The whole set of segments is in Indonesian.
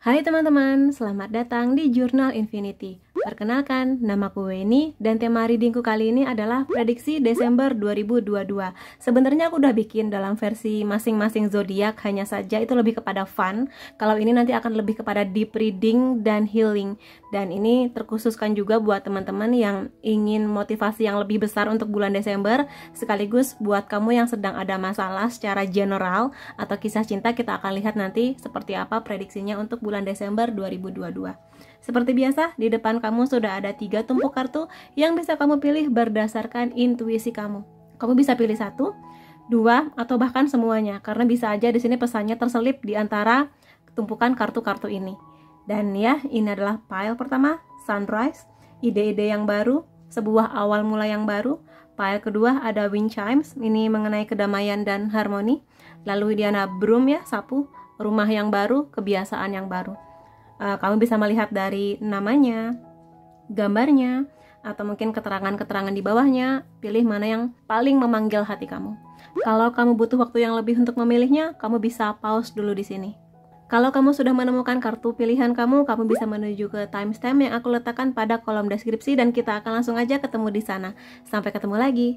Hai teman-teman, selamat datang di Jurnal Infinity. Perkenalkan, namaku Weni dan tema readingku kali ini adalah prediksi Desember 2022. Sebenarnya aku udah bikin dalam versi masing-masing zodiak, hanya saja itu lebih kepada fun. Kalau ini nanti akan lebih kepada deep reading dan healing. Dan ini terkhususkan juga buat teman-teman yang ingin motivasi yang lebih besar untuk bulan Desember, sekaligus buat kamu yang sedang ada masalah secara general atau kisah cinta. Kita akan lihat nanti seperti apa prediksinya untuk bulan Desember 2022. Seperti biasa, di depan kamu sudah ada 3 tumpuk kartu yang bisa kamu pilih berdasarkan intuisi kamu. Kamu bisa pilih 1, 2, atau bahkan semuanya, karena bisa aja di sini pesannya terselip di antara tumpukan kartu-kartu ini. Dan ya, ini adalah pile pertama, sunrise, ide-ide yang baru, sebuah awal mula yang baru. Pile kedua ada wind chimes, ini mengenai kedamaian dan harmoni. Lalu di ana broom ya, sapu, rumah yang baru, kebiasaan yang baru. Kamu bisa melihat dari namanya, gambarnya, atau mungkin keterangan-keterangan di bawahnya. Pilih mana yang paling memanggil hati kamu. Kalau kamu butuh waktu yang lebih untuk memilihnya, kamu bisa pause dulu di sini. Kalau kamu sudah menemukan kartu pilihan kamu bisa menuju ke timestamp yang aku letakkan pada kolom deskripsi dan kita akan langsung aja ketemu di sana. Sampai ketemu lagi.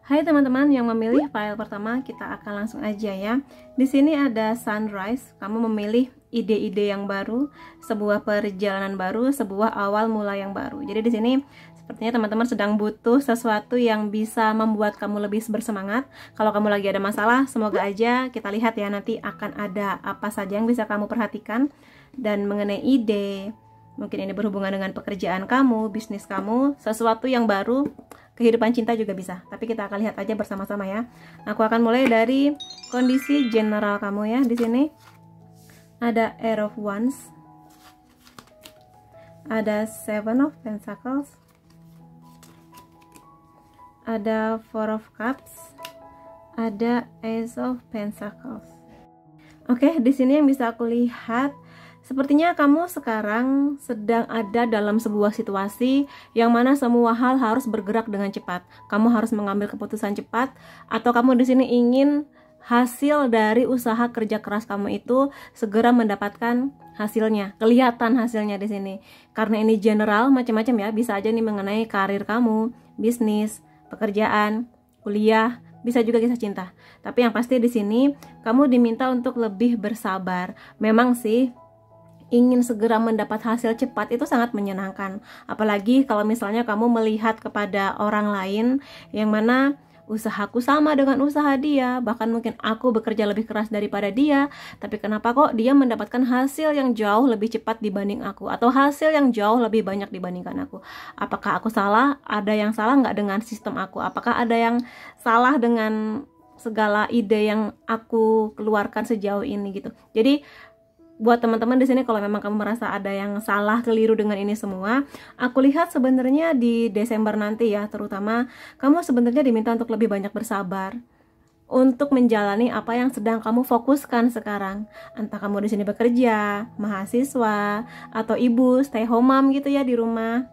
Hai teman-teman yang memilih file pertama, kita akan langsung aja ya. Di sini ada sunrise, kamu memilih ide-ide yang baru, sebuah perjalanan baru, sebuah awal mula yang baru. Jadi di sini sepertinya teman-teman sedang butuh sesuatu yang bisa membuat kamu lebih bersemangat. Kalau kamu lagi ada masalah, semoga aja kita lihat ya nanti akan ada apa saja yang bisa kamu perhatikan. Dan mengenai ide, mungkin ini berhubungan dengan pekerjaan kamu, bisnis kamu, sesuatu yang baru, kehidupan cinta juga bisa. Tapi kita akan lihat aja bersama-sama ya. Aku akan mulai dari kondisi general kamu ya. Di sini ada Air of Wands, ada Seven of Pentacles, ada Four of Cups, ada Ace of Pentacles. Oke, di sini yang bisa aku lihat, sepertinya kamu sekarang sedang ada dalam sebuah situasi yang mana semua hal harus bergerak dengan cepat. Kamu harus mengambil keputusan cepat, atau kamu di sini ingin hasil dari usaha kerja keras kamu itu segera mendapatkan hasilnya, kelihatan hasilnya di sini. Karena ini general, macam-macam ya, bisa aja nih mengenai karir kamu, bisnis, pekerjaan, kuliah, bisa juga kisah cinta. Tapi yang pasti di sini kamu diminta untuk lebih bersabar. Memang sih ingin segera mendapat hasil cepat itu sangat menyenangkan. Apalagi kalau misalnya kamu melihat kepada orang lain yang mana usahaku sama dengan usaha dia, bahkan mungkin aku bekerja lebih keras daripada dia, tapi kenapa kok dia mendapatkan hasil yang jauh lebih cepat dibanding aku, atau hasil yang jauh lebih banyak dibandingkan aku. Apakah aku salah? Ada yang salah nggak dengan sistem aku? Apakah ada yang salah dengan segala ide yang aku keluarkan sejauh ini gitu? Jadi buat teman-teman di sini, kalau memang kamu merasa ada yang salah, keliru dengan ini semua, aku lihat sebenarnya di Desember nanti ya, terutama kamu sebenarnya diminta untuk lebih banyak bersabar untuk menjalani apa yang sedang kamu fokuskan sekarang. Entah kamu di sini bekerja, mahasiswa, atau ibu, stay home mom gitu ya di rumah,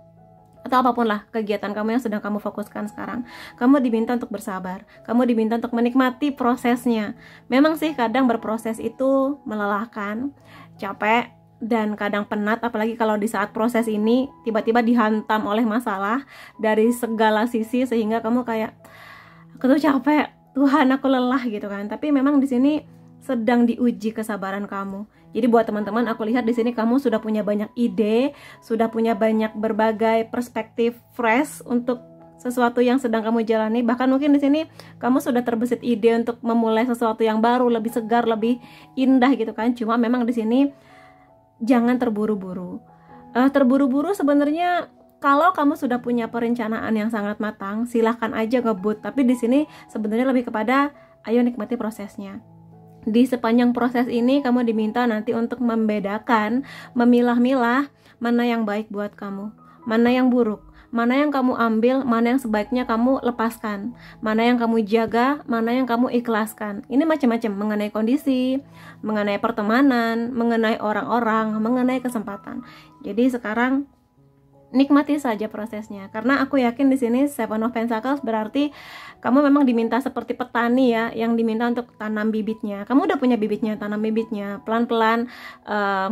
atau apapun lah kegiatan kamu yang sedang kamu fokuskan sekarang. Kamu diminta untuk bersabar, kamu diminta untuk menikmati prosesnya. Memang sih kadang berproses itu melelahkan, capek, dan kadang penat, apalagi kalau di saat proses ini tiba-tiba dihantam oleh masalah dari segala sisi, sehingga kamu kayak, aku tuh capek, Tuhan aku lelah gitu kan. Tapi memang di sini sedang diuji kesabaran kamu. Jadi buat teman-teman, aku lihat di sini kamu sudah punya banyak ide, sudah punya banyak berbagai perspektif fresh untuk sesuatu yang sedang kamu jalani. Bahkan mungkin di sini kamu sudah terbesit ide untuk memulai sesuatu yang baru, lebih segar, lebih indah gitu kan. Cuma memang di sini jangan terburu-buru. Terburu-buru sebenarnya kalau kamu sudah punya perencanaan yang sangat matang, silahkan aja ngebut. Tapi di sini sebenarnya lebih kepada ayo nikmati prosesnya. Di sepanjang proses ini kamu diminta nanti untuk membedakan, memilah-milah mana yang baik buat kamu, mana yang buruk, mana yang kamu ambil, mana yang sebaiknya kamu lepaskan, mana yang kamu jaga, mana yang kamu ikhlaskan. Ini macam-macam mengenai kondisi, mengenai pertemanan, mengenai orang-orang, mengenai kesempatan. Jadi sekarang nikmati saja prosesnya, karena aku yakin di sini Seven of Pentacles berarti kamu memang diminta seperti petani ya, yang diminta untuk tanam bibitnya. Kamu udah punya bibitnya, tanam bibitnya, pelan-pelan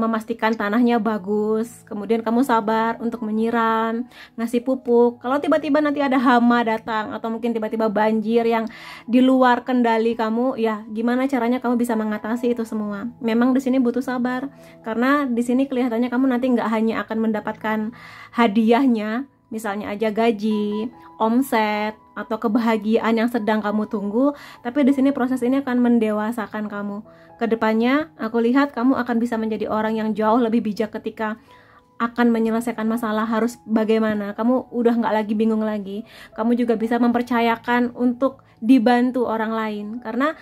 memastikan tanahnya bagus, kemudian kamu sabar untuk menyiram, ngasih pupuk. Kalau tiba-tiba nanti ada hama datang atau mungkin tiba-tiba banjir yang di luar kendali kamu, ya gimana caranya kamu bisa mengatasi itu semua. Memang di sini butuh sabar, karena di sini kelihatannya kamu nanti nggak hanya akan mendapatkan hadiahnya, misalnya aja gaji, omset, atau kebahagiaan yang sedang kamu tunggu, tapi di sini proses ini akan mendewasakan kamu. Kedepannya, aku lihat kamu akan bisa menjadi orang yang jauh lebih bijak ketika akan menyelesaikan masalah harus bagaimana. Kamu udah nggak lagi bingung lagi. Kamu juga bisa mempercayakan untuk dibantu orang lain, karena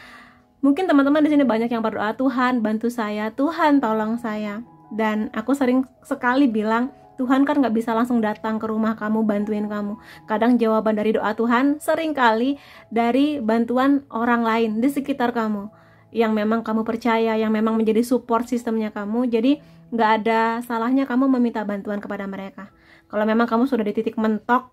mungkin teman-teman di sini banyak yang berdoa, Tuhan bantu saya, Tuhan tolong saya. Dan aku sering sekali bilang, Tuhan kan gak bisa langsung datang ke rumah kamu bantuin kamu. Kadang jawaban dari doa Tuhan seringkali dari bantuan orang lain di sekitar kamu, yang memang kamu percaya, yang memang menjadi support sistemnya kamu. Jadi gak ada salahnya kamu meminta bantuan kepada mereka. Kalau memang kamu sudah di titik mentok,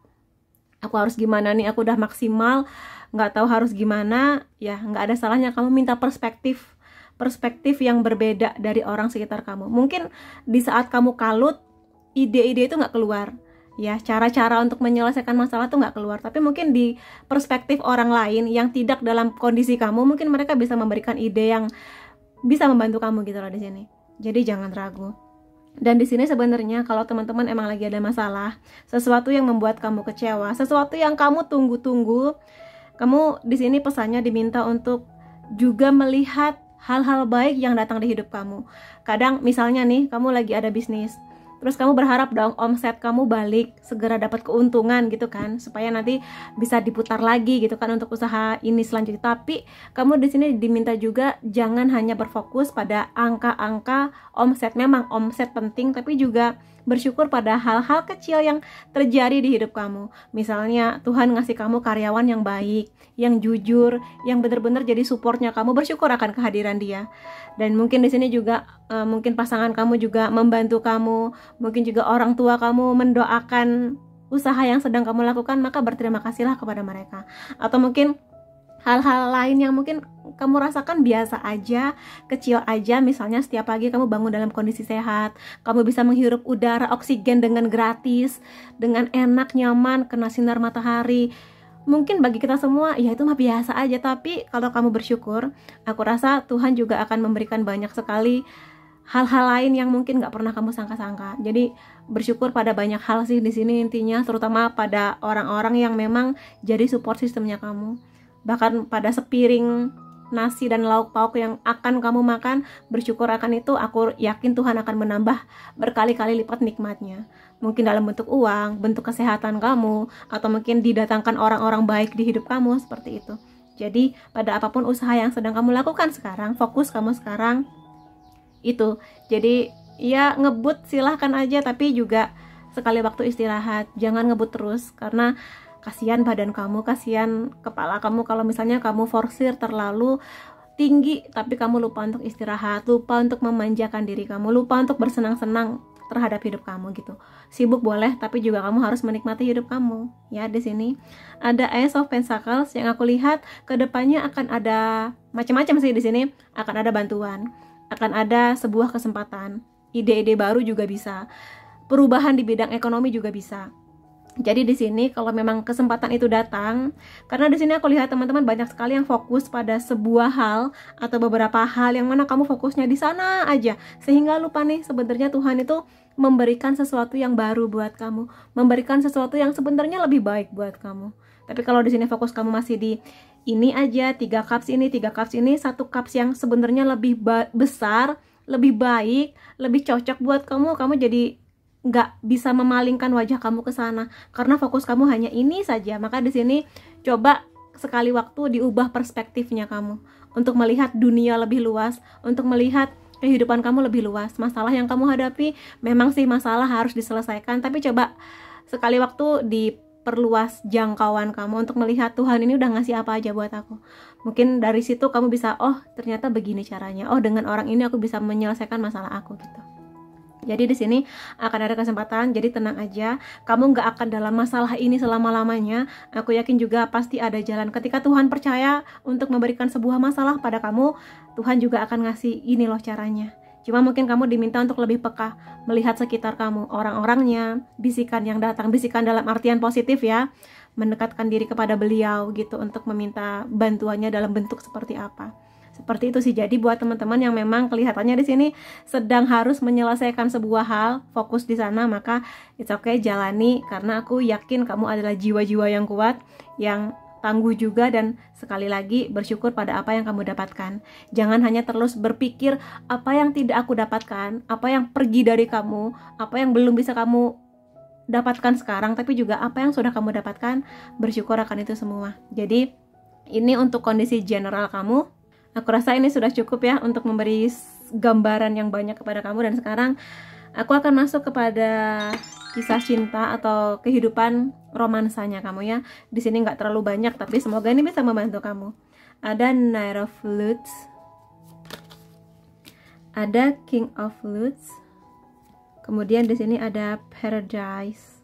aku harus gimana nih, aku udah maksimal, gak tahu harus gimana, ya gak ada salahnya kamu minta perspektif yang berbeda dari orang sekitar kamu. Mungkin di saat kamu kalut, ide-ide itu nggak keluar, ya cara-cara untuk menyelesaikan masalah tuh nggak keluar. Tapi mungkin di perspektif orang lain yang tidak dalam kondisi kamu, mungkin mereka bisa memberikan ide yang bisa membantu kamu gitu loh di sini. Jadi jangan ragu. Dan di sini sebenarnya kalau teman-teman emang lagi ada masalah, sesuatu yang membuat kamu kecewa, sesuatu yang kamu tunggu-tunggu, kamu di sini pesannya diminta untuk juga melihat hal-hal baik yang datang di hidup kamu. Kadang misalnya nih, kamu lagi ada bisnis, terus kamu berharap dong omset kamu balik, segera dapat keuntungan gitu kan, supaya nanti bisa diputar lagi gitu kan untuk usaha ini selanjutnya. Tapi kamu di sini diminta juga jangan hanya berfokus pada angka-angka omset. Memang omset penting, tapi juga bersyukur pada hal-hal kecil yang terjadi di hidup kamu. Misalnya Tuhan ngasih kamu karyawan yang baik, yang jujur, yang benar-benar jadi supportnya kamu, bersyukur akan kehadiran dia. Dan mungkin di sini juga mungkin pasangan kamu juga membantu kamu, mungkin juga orang tua kamu mendoakan usaha yang sedang kamu lakukan, maka berterima kasihlah kepada mereka. Atau mungkin hal-hal lain yang mungkin kamu rasakan biasa aja, kecil aja, misalnya setiap pagi kamu bangun dalam kondisi sehat, kamu bisa menghirup udara oksigen dengan gratis, dengan enak, nyaman, kena sinar matahari. Mungkin bagi kita semua ya itu mah biasa aja, tapi kalau kamu bersyukur, aku rasa Tuhan juga akan memberikan banyak sekali hal-hal lain yang mungkin gak pernah kamu sangka-sangka. Jadi bersyukur pada banyak hal sih di sini intinya, terutama pada orang-orang yang memang jadi support sistemnya kamu. Bahkan pada sepiring nasi dan lauk pauk yang akan kamu makan, bersyukur akan itu. Aku yakin Tuhan akan menambah berkali-kali lipat nikmatnya. Mungkin dalam bentuk uang, bentuk kesehatan kamu, atau mungkin didatangkan orang-orang baik di hidup kamu, seperti itu. Jadi pada apapun usaha yang sedang kamu lakukan sekarang, fokus kamu sekarang itu. Jadi ya ngebut silahkan aja, tapi juga sekali waktu istirahat, jangan ngebut terus, karena kasihan badan kamu, kasihan kepala kamu kalau misalnya kamu forsir terlalu tinggi tapi kamu lupa untuk istirahat, lupa untuk memanjakan diri kamu, lupa untuk bersenang-senang terhadap hidup kamu gitu. Sibuk boleh, tapi juga kamu harus menikmati hidup kamu. Ya, di sini ada Ace of Pentacles yang aku lihat kedepannya akan ada macam-macam sih di sini, akan ada bantuan, akan ada sebuah kesempatan, ide-ide baru juga bisa, perubahan di bidang ekonomi juga bisa. Jadi di sini kalau memang kesempatan itu datang, karena di sini aku lihat teman-teman banyak sekali yang fokus pada sebuah hal atau beberapa hal yang mana kamu fokusnya di sana aja, sehingga lupa nih sebenarnya Tuhan itu memberikan sesuatu yang baru buat kamu, memberikan sesuatu yang sebenarnya lebih baik buat kamu. Tapi kalau di sini fokus kamu masih di ini aja, 3 cups ini, 3 cups ini, 1 cups yang sebenarnya lebih besar, lebih baik, lebih cocok buat kamu, kamu jadi nggak bisa memalingkan wajah kamu ke sana karena fokus kamu hanya ini saja. Maka di sini coba sekali waktu diubah perspektifnya kamu untuk melihat dunia lebih luas, untuk melihat kehidupan kamu lebih luas. Masalah yang kamu hadapi memang sih masalah harus diselesaikan, tapi coba sekali waktu diperluas jangkauan kamu untuk melihat Tuhan ini udah ngasih apa aja buat aku. Mungkin dari situ kamu bisa, oh ternyata begini caranya, oh dengan orang ini aku bisa menyelesaikan masalah aku gitu. Jadi di sini akan ada kesempatan, jadi tenang aja. Kamu nggak akan dalam masalah ini selama-lamanya. Aku yakin juga pasti ada jalan. Ketika Tuhan percaya untuk memberikan sebuah masalah pada kamu, Tuhan juga akan ngasih ini loh caranya. Cuma mungkin kamu diminta untuk lebih peka, melihat sekitar kamu, orang-orangnya, bisikan yang datang, bisikan dalam artian positif ya, mendekatkan diri kepada beliau gitu untuk meminta bantuannya dalam bentuk seperti apa. Seperti itu sih. Jadi buat teman-teman yang memang kelihatannya di sini sedang harus menyelesaikan sebuah hal, fokus di sana, maka it's okay, jalani, karena aku yakin kamu adalah jiwa-jiwa yang kuat, yang tangguh juga, dan sekali lagi bersyukur pada apa yang kamu dapatkan. Jangan hanya terus berpikir apa yang tidak aku dapatkan, apa yang pergi dari kamu, apa yang belum bisa kamu dapatkan sekarang, tapi juga apa yang sudah kamu dapatkan, bersyukur akan itu semua. Jadi ini untuk kondisi general kamu. Aku rasa ini sudah cukup ya untuk memberi gambaran yang banyak kepada kamu. Dan sekarang aku akan masuk kepada kisah cinta atau kehidupan romansanya kamu ya. Di sini nggak terlalu banyak, tapi semoga ini bisa membantu kamu. Ada Knight of Flutes, ada King of Flutes, kemudian di sini ada Paradise.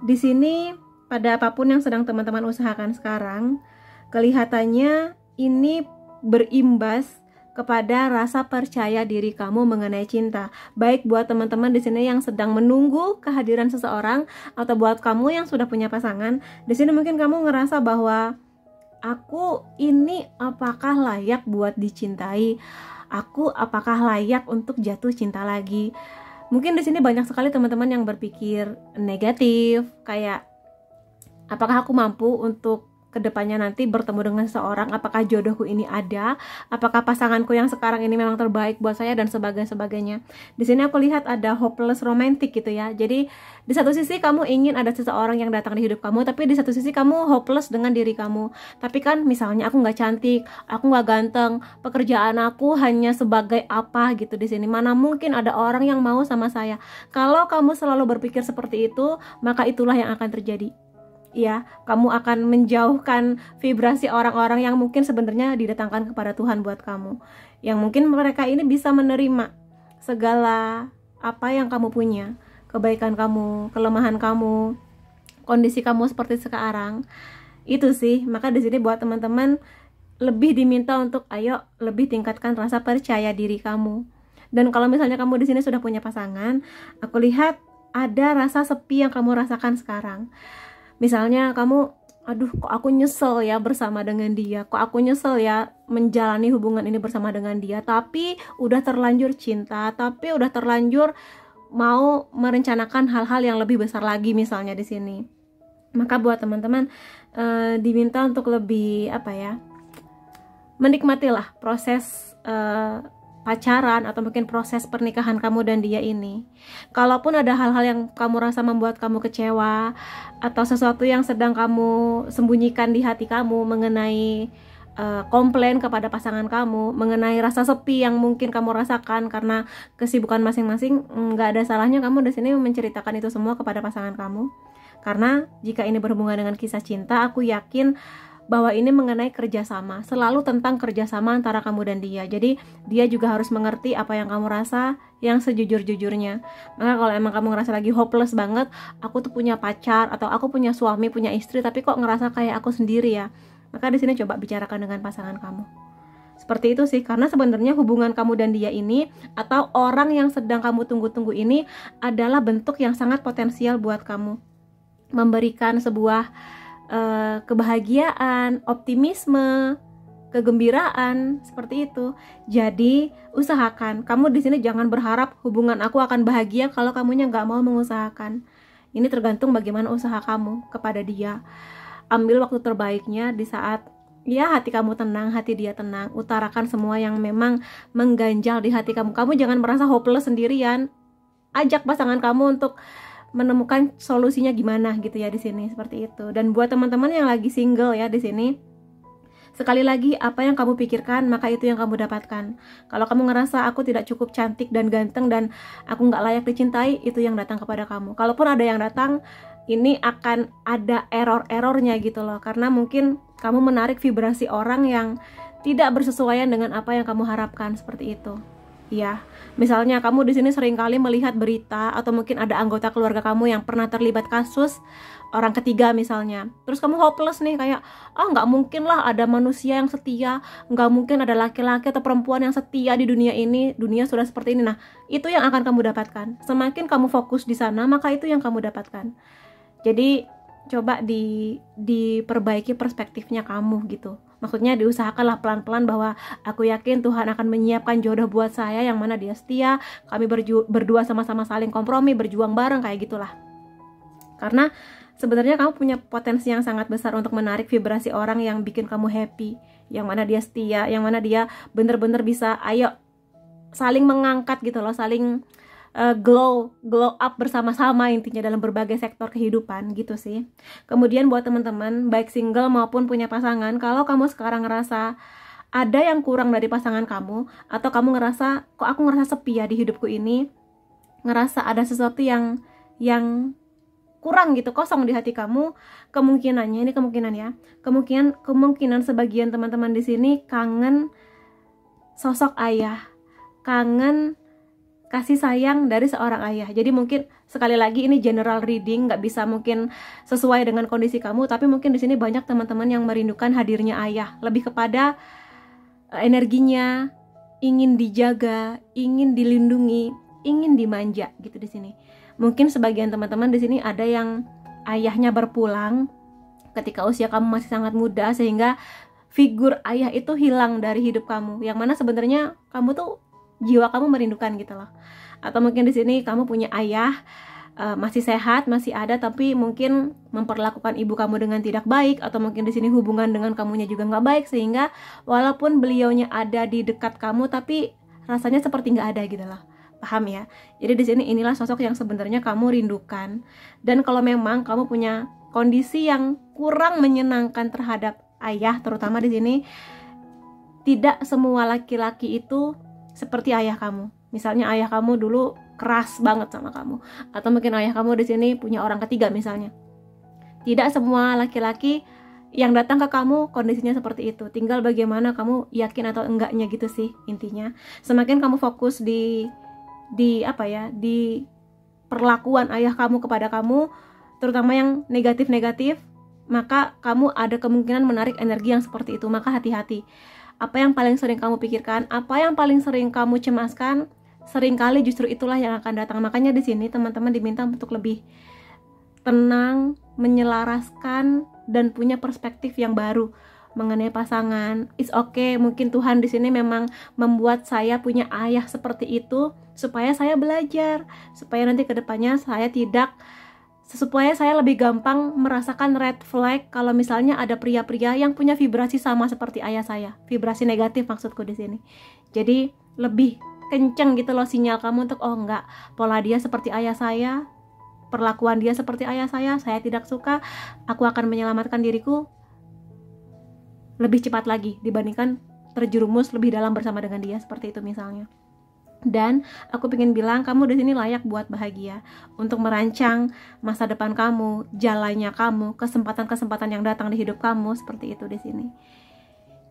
Di sini pada apapun yang sedang teman-teman usahakan sekarang, kelihatannya ini berimbas kepada rasa percaya diri kamu mengenai cinta. Baik buat teman-teman di sini yang sedang menunggu kehadiran seseorang, atau buat kamu yang sudah punya pasangan. Di sini mungkin kamu ngerasa bahwa aku ini apakah layak buat dicintai? Aku apakah layak untuk jatuh cinta lagi? Mungkin di sini banyak sekali teman-teman yang berpikir negatif, kayak apakah aku mampu untuk kedepannya nanti bertemu dengan seseorang, apakah jodohku ini ada, apakah pasanganku yang sekarang ini memang terbaik buat saya, dan sebagainya. Di sini aku lihat ada hopeless romantic gitu ya. Jadi di satu sisi kamu ingin ada seseorang yang datang di hidup kamu, tapi di satu sisi kamu hopeless dengan diri kamu. Tapi kan misalnya aku nggak cantik, aku nggak ganteng, pekerjaan aku hanya sebagai apa gitu di sini. Mana mungkin ada orang yang mau sama saya. Kalau kamu selalu berpikir seperti itu, maka itulah yang akan terjadi. Ya, kamu akan menjauhkan vibrasi orang-orang yang mungkin sebenarnya didatangkan kepada Tuhan buat kamu, yang mungkin mereka ini bisa menerima segala apa yang kamu punya, kebaikan kamu, kelemahan kamu, kondisi kamu seperti sekarang. Itu sih. Maka di sini buat teman-teman lebih diminta untuk ayo lebih tingkatkan rasa percaya diri kamu. Dan kalau misalnya kamu di sini sudah punya pasangan, aku lihat ada rasa sepi yang kamu rasakan sekarang. Misalnya kamu, aduh kok aku nyesel ya bersama dengan dia, kok aku nyesel ya menjalani hubungan ini bersama dengan dia, tapi udah terlanjur cinta, tapi udah terlanjur mau merencanakan hal-hal yang lebih besar lagi misalnya di sini. Maka buat teman-teman diminta untuk lebih menikmatilah proses pacaran atau mungkin proses pernikahan kamu dan dia ini. Kalaupun ada hal-hal yang kamu rasa membuat kamu kecewa, atau sesuatu yang sedang kamu sembunyikan di hati kamu mengenai komplain kepada pasangan kamu, mengenai rasa sepi yang mungkin kamu rasakan karena kesibukan masing-masing, nggak ada salahnya kamu di sini menceritakan itu semua kepada pasangan kamu. Karena jika ini berhubungan dengan kisah cinta, aku yakin bahwa ini mengenai kerjasama, selalu tentang kerjasama antara kamu dan dia. Jadi dia juga harus mengerti apa yang kamu rasa yang sejujur-jujurnya. Maka kalau emang kamu ngerasa lagi hopeless banget, aku tuh punya pacar atau aku punya suami, punya istri, tapi kok ngerasa kayak aku sendiri ya, maka di sini coba bicarakan dengan pasangan kamu. Seperti itu sih, karena sebenarnya hubungan kamu dan dia ini, atau orang yang sedang kamu tunggu-tunggu ini, adalah bentuk yang sangat potensial buat kamu, memberikan sebuah kebahagiaan, optimisme, kegembiraan, seperti itu. Jadi usahakan. Kamu di sini jangan berharap hubungan aku akan bahagia kalau kamunya nggak mau mengusahakan. Ini tergantung bagaimana usaha kamu kepada dia. Ambil waktu terbaiknya di saat ya hati kamu tenang, hati dia tenang. Utarakan semua yang memang mengganjal di hati kamu. Kamu jangan merasa hopeless sendirian. Ajak pasangan kamu untuk menemukan solusinya gimana gitu ya di sini, seperti itu. Dan buat teman-teman yang lagi single ya di sini, sekali lagi, apa yang kamu pikirkan maka itu yang kamu dapatkan. Kalau kamu ngerasa aku tidak cukup cantik dan ganteng dan aku nggak layak dicintai, itu yang datang kepada kamu. Kalaupun ada yang datang, ini akan ada error-errornya gitu loh, karena mungkin kamu menarik vibrasi orang yang tidak bersesuaian dengan apa yang kamu harapkan, seperti itu. Ya, misalnya kamu di sini seringkali melihat berita atau mungkin ada anggota keluarga kamu yang pernah terlibat kasus orang ketiga misalnya. Terus kamu hopeless nih, kayak nggak mungkin lah ada manusia yang setia, nggak mungkin ada laki-laki atau perempuan yang setia di dunia ini, dunia sudah seperti ini. Nah, itu yang akan kamu dapatkan. Semakin kamu fokus di sana, maka itu yang kamu dapatkan. Jadi coba diperbaiki perspektifnya kamu gitu. Maksudnya diusahakanlah pelan-pelan bahwa aku yakin Tuhan akan menyiapkan jodoh buat saya yang mana dia setia, kami berdua sama-sama saling kompromi, berjuang bareng, kayak gitulah. Karena sebenarnya kamu punya potensi yang sangat besar untuk menarik vibrasi orang yang bikin kamu happy, yang mana dia setia, yang mana dia bener-bener bisa saling mengangkat gitu loh, saling glow up bersama-sama intinya dalam berbagai sektor kehidupan gitu sih. Kemudian buat teman-teman baik single maupun punya pasangan, kalau kamu sekarang ngerasa ada yang kurang dari pasangan kamu, atau kamu ngerasa kok aku ngerasa sepi ya di hidupku ini, ngerasa ada sesuatu yang kurang gitu, kosong di hati kamu, kemungkinannya ini kemungkinan sebagian teman-teman di sini kangen sosok ayah, kangen kasih sayang dari seorang ayah. Jadi mungkin sekali lagi ini general reading, nggak bisa mungkin sesuai dengan kondisi kamu, tapi mungkin di sini banyak teman-teman yang merindukan hadirnya ayah, lebih kepada energinya ingin dijaga, ingin dilindungi, ingin dimanja gitu di sini. Mungkin sebagian teman-teman di sini ada yang ayahnya berpulang ketika usia kamu masih sangat muda, sehingga figur ayah itu hilang dari hidup kamu, yang mana sebenarnya kamu tuh jiwa kamu merindukan gitu loh. Atau mungkin di sini kamu punya ayah masih sehat, masih ada, tapi mungkin memperlakukan ibu kamu dengan tidak baik, atau mungkin di sini hubungan dengan kamunya juga nggak baik, sehingga walaupun beliaunya ada di dekat kamu, tapi rasanya seperti nggak ada gitu loh. Paham ya? Jadi di sini inilah sosok yang sebenarnya kamu rindukan. Dan kalau memang kamu punya kondisi yang kurang menyenangkan terhadap ayah, terutama di sini tidak semua laki-laki itu seperti ayah kamu. Misalnya ayah kamu dulu keras banget sama kamu, atau mungkin ayah kamu di sini punya orang ketiga misalnya. Tidak semua laki-laki yang datang ke kamu kondisinya seperti itu. Tinggal bagaimana kamu yakin atau enggaknya gitu sih intinya. Semakin kamu fokus di perlakuan ayah kamu kepada kamu, terutama yang negatif-negatif, maka kamu ada kemungkinan menarik energi yang seperti itu. Maka hati-hati. Apa yang paling sering kamu pikirkan, apa yang paling sering kamu cemaskan, seringkali justru itulah yang akan datang. Makanya di sini teman-teman diminta untuk lebih tenang, menyelaraskan, dan punya perspektif yang baru mengenai pasangan. It's okay, mungkin Tuhan di sini memang membuat saya punya ayah seperti itu supaya saya belajar, supaya nanti kedepannya supaya saya lebih gampang merasakan red flag kalau misalnya ada pria-pria yang punya vibrasi sama seperti ayah saya, vibrasi negatif maksudku di sini. Jadi lebih kenceng gitu loh sinyal kamu untuk enggak, pola dia seperti ayah saya, perlakuan dia seperti ayah saya tidak suka, aku akan menyelamatkan diriku lebih cepat lagi dibandingkan terjerumus lebih dalam bersama dengan dia, seperti itu misalnya. Dan aku pengen bilang kamu di sini layak buat bahagia, untuk merancang masa depan kamu, jalannya kamu, kesempatan-kesempatan yang datang di hidup kamu, seperti itu di sini.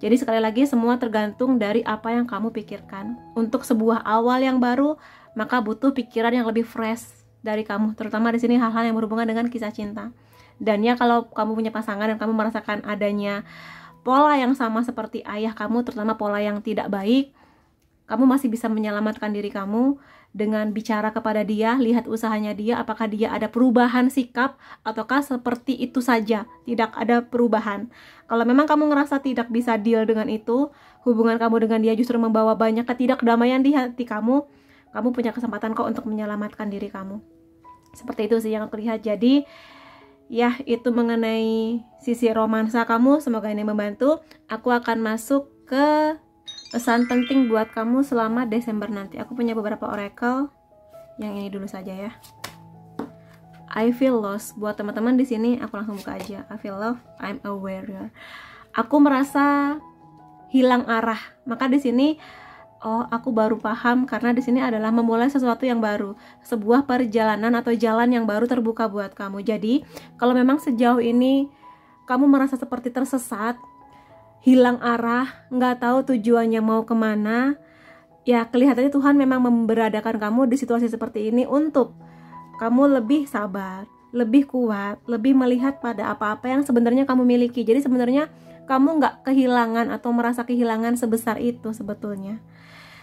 Jadi sekali lagi semua tergantung dari apa yang kamu pikirkan. Untuk sebuah awal yang baru, maka butuh pikiran yang lebih fresh dari kamu, terutama di sini hal-hal yang berhubungan dengan kisah cinta. Dan ya kalau kamu punya pasangan dan kamu merasakan adanya pola yang sama seperti ayah kamu, terutama pola yang tidak baik, kamu masih bisa menyelamatkan diri kamu dengan bicara kepada dia, lihat usahanya dia, apakah dia ada perubahan sikap, ataukah seperti itu saja, tidak ada perubahan. Kalau memang kamu ngerasa tidak bisa deal dengan itu, hubungan kamu dengan dia justru membawa banyak ketidakdamaian di hati kamu punya kesempatan kok untuk menyelamatkan diri kamu. Seperti itu sih yang aku lihat. Jadi ya, itu mengenai sisi romansa kamu, semoga ini membantu. Aku akan masuk ke pesan penting buat kamu selama Desember nanti. Aku punya beberapa oracle, yang ini dulu saja ya. I feel lost. Buat teman-teman di sini, aku langsung buka aja. I feel lost, I'm a warrior. Aku merasa hilang arah. Maka di sini, aku baru paham karena di sini adalah memulai sesuatu yang baru, sebuah perjalanan atau jalan yang baru terbuka buat kamu. Jadi, kalau memang sejauh ini kamu merasa seperti tersesat, hilang arah, nggak tahu tujuannya mau kemana, ya kelihatannya Tuhan memang memberadakan kamu di situasi seperti ini untuk kamu lebih sabar, lebih kuat, lebih melihat pada apa-apa yang sebenarnya kamu miliki. Jadi sebenarnya kamu nggak kehilangan atau merasa kehilangan sebesar itu sebetulnya.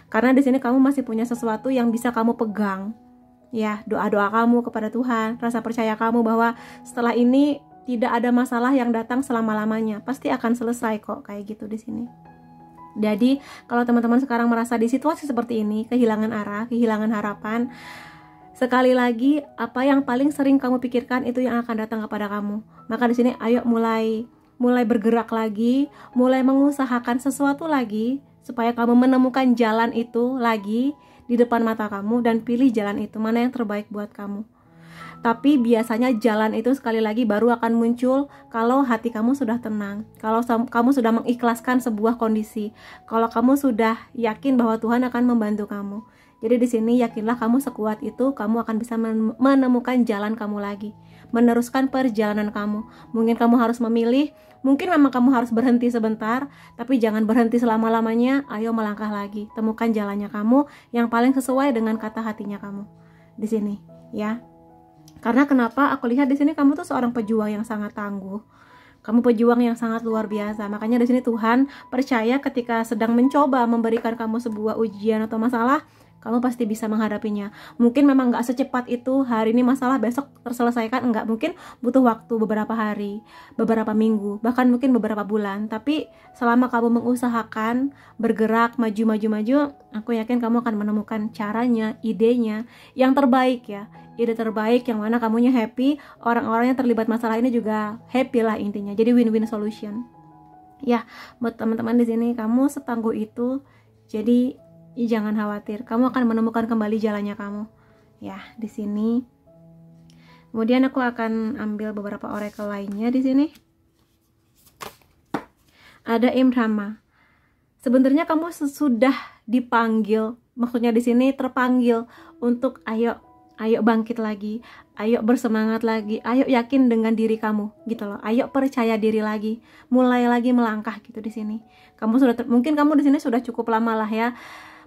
Karena di sini kamu masih punya sesuatu yang bisa kamu pegang. Ya, doa-doa kamu kepada Tuhan, rasa percaya kamu bahwa setelah ini tidak ada masalah yang datang selama-lamanya. Pasti akan selesai kok, kayak gitu di sini. Jadi, kalau teman-teman sekarang merasa di situasi seperti ini, kehilangan arah, kehilangan harapan, sekali lagi, apa yang paling sering kamu pikirkan itu yang akan datang kepada kamu. Maka di sini ayo mulai bergerak lagi, mulai mengusahakan sesuatu lagi supaya kamu menemukan jalan itu lagi di depan mata kamu dan pilih jalan itu mana yang terbaik buat kamu. Tapi biasanya jalan itu sekali lagi baru akan muncul kalau hati kamu sudah tenang, kalau kamu sudah mengikhlaskan sebuah kondisi, kalau kamu sudah yakin bahwa Tuhan akan membantu kamu. Jadi di sini yakinlah kamu sekuat itu, kamu akan bisa menemukan jalan kamu lagi, meneruskan perjalanan kamu. Mungkin kamu harus memilih, mungkin memang kamu harus berhenti sebentar, tapi jangan berhenti selama-lamanya. Ayo melangkah lagi, temukan jalannya kamu yang paling sesuai dengan kata hatinya kamu. Di sini, ya. Karena kenapa? Aku lihat di sini kamu tuh seorang pejuang yang sangat tangguh. Kamu pejuang yang sangat luar biasa. Makanya di sini Tuhan percaya ketika sedang mencoba memberikan kamu sebuah ujian atau masalah, kamu pasti bisa menghadapinya. Mungkin memang gak secepat itu, hari ini masalah besok terselesaikan, enggak. Mungkin butuh waktu beberapa hari, beberapa minggu, bahkan mungkin beberapa bulan. Tapi selama kamu mengusahakan, bergerak, maju, aku yakin kamu akan menemukan caranya, idenya, yang terbaik ya. Ide terbaik yang mana kamunya happy, orang-orang yang terlibat masalah ini juga happy lah intinya. Jadi win-win solution. Ya, buat teman-teman di sini, kamu setangguh itu, jadi jangan khawatir, kamu akan menemukan kembali jalannya kamu. Ya, di sini. Kemudian aku akan ambil beberapa oracle lainnya di sini. Ada Imrama. Sebenarnya kamu sudah dipanggil, maksudnya di sini terpanggil untuk ayo bangkit lagi, ayo bersemangat lagi, ayo yakin dengan diri kamu, gitu loh. Ayo percaya diri lagi, mulai lagi melangkah gitu di sini. Kamu sudah mungkin kamu di sini sudah cukup lama lah ya,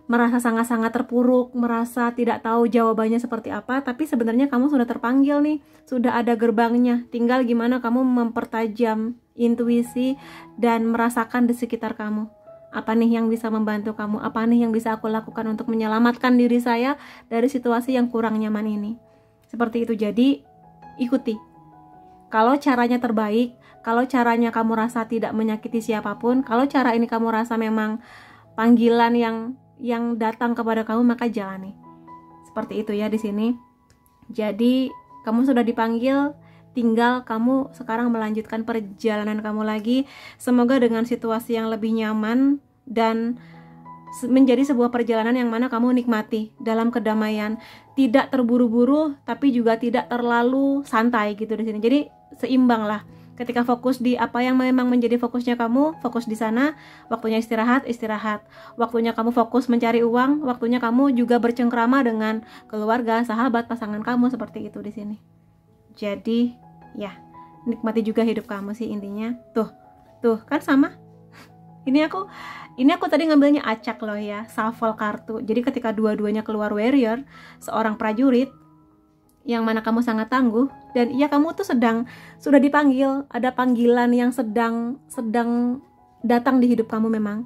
merasa sangat-sangat terpuruk, merasa tidak tahu jawabannya seperti apa, tapi sebenarnya kamu sudah terpanggil nih, sudah ada gerbangnya. Tinggal gimana kamu mempertajam intuisi dan merasakan di sekitar kamu. Apa nih yang bisa membantu kamu? Apa nih yang bisa aku lakukan untuk menyelamatkan diri saya dari situasi yang kurang nyaman ini? Seperti itu. Jadi, ikuti. Kalau caranya terbaik, kalau caranya kamu rasa tidak menyakiti siapapun, kalau cara ini kamu rasa memang panggilan yang datang kepada kamu, maka jalani. Seperti itu ya di sini. Jadi, kamu sudah dipanggil, tinggal kamu sekarang melanjutkan perjalanan kamu lagi. Semoga dengan situasi yang lebih nyaman dan menjadi sebuah perjalanan yang mana kamu nikmati dalam kedamaian, tidak terburu-buru tapi juga tidak terlalu santai gitu di sini. Jadi seimbang lah. Ketika fokus di apa yang memang menjadi fokusnya kamu, fokus di sana. Waktunya istirahat. Waktunya kamu fokus mencari uang, waktunya kamu juga bercengkrama dengan keluarga, sahabat, pasangan kamu, seperti itu di sini. Jadi ya, nikmati juga hidup kamu sih intinya. Tuh kan sama. Ini aku tadi ngambilnya acak loh ya, shuffle kartu. Jadi ketika dua-duanya keluar warrior, seorang prajurit yang mana kamu sangat tangguh, dan iya kamu tuh sudah dipanggil, ada panggilan yang sedang datang di hidup kamu. Memang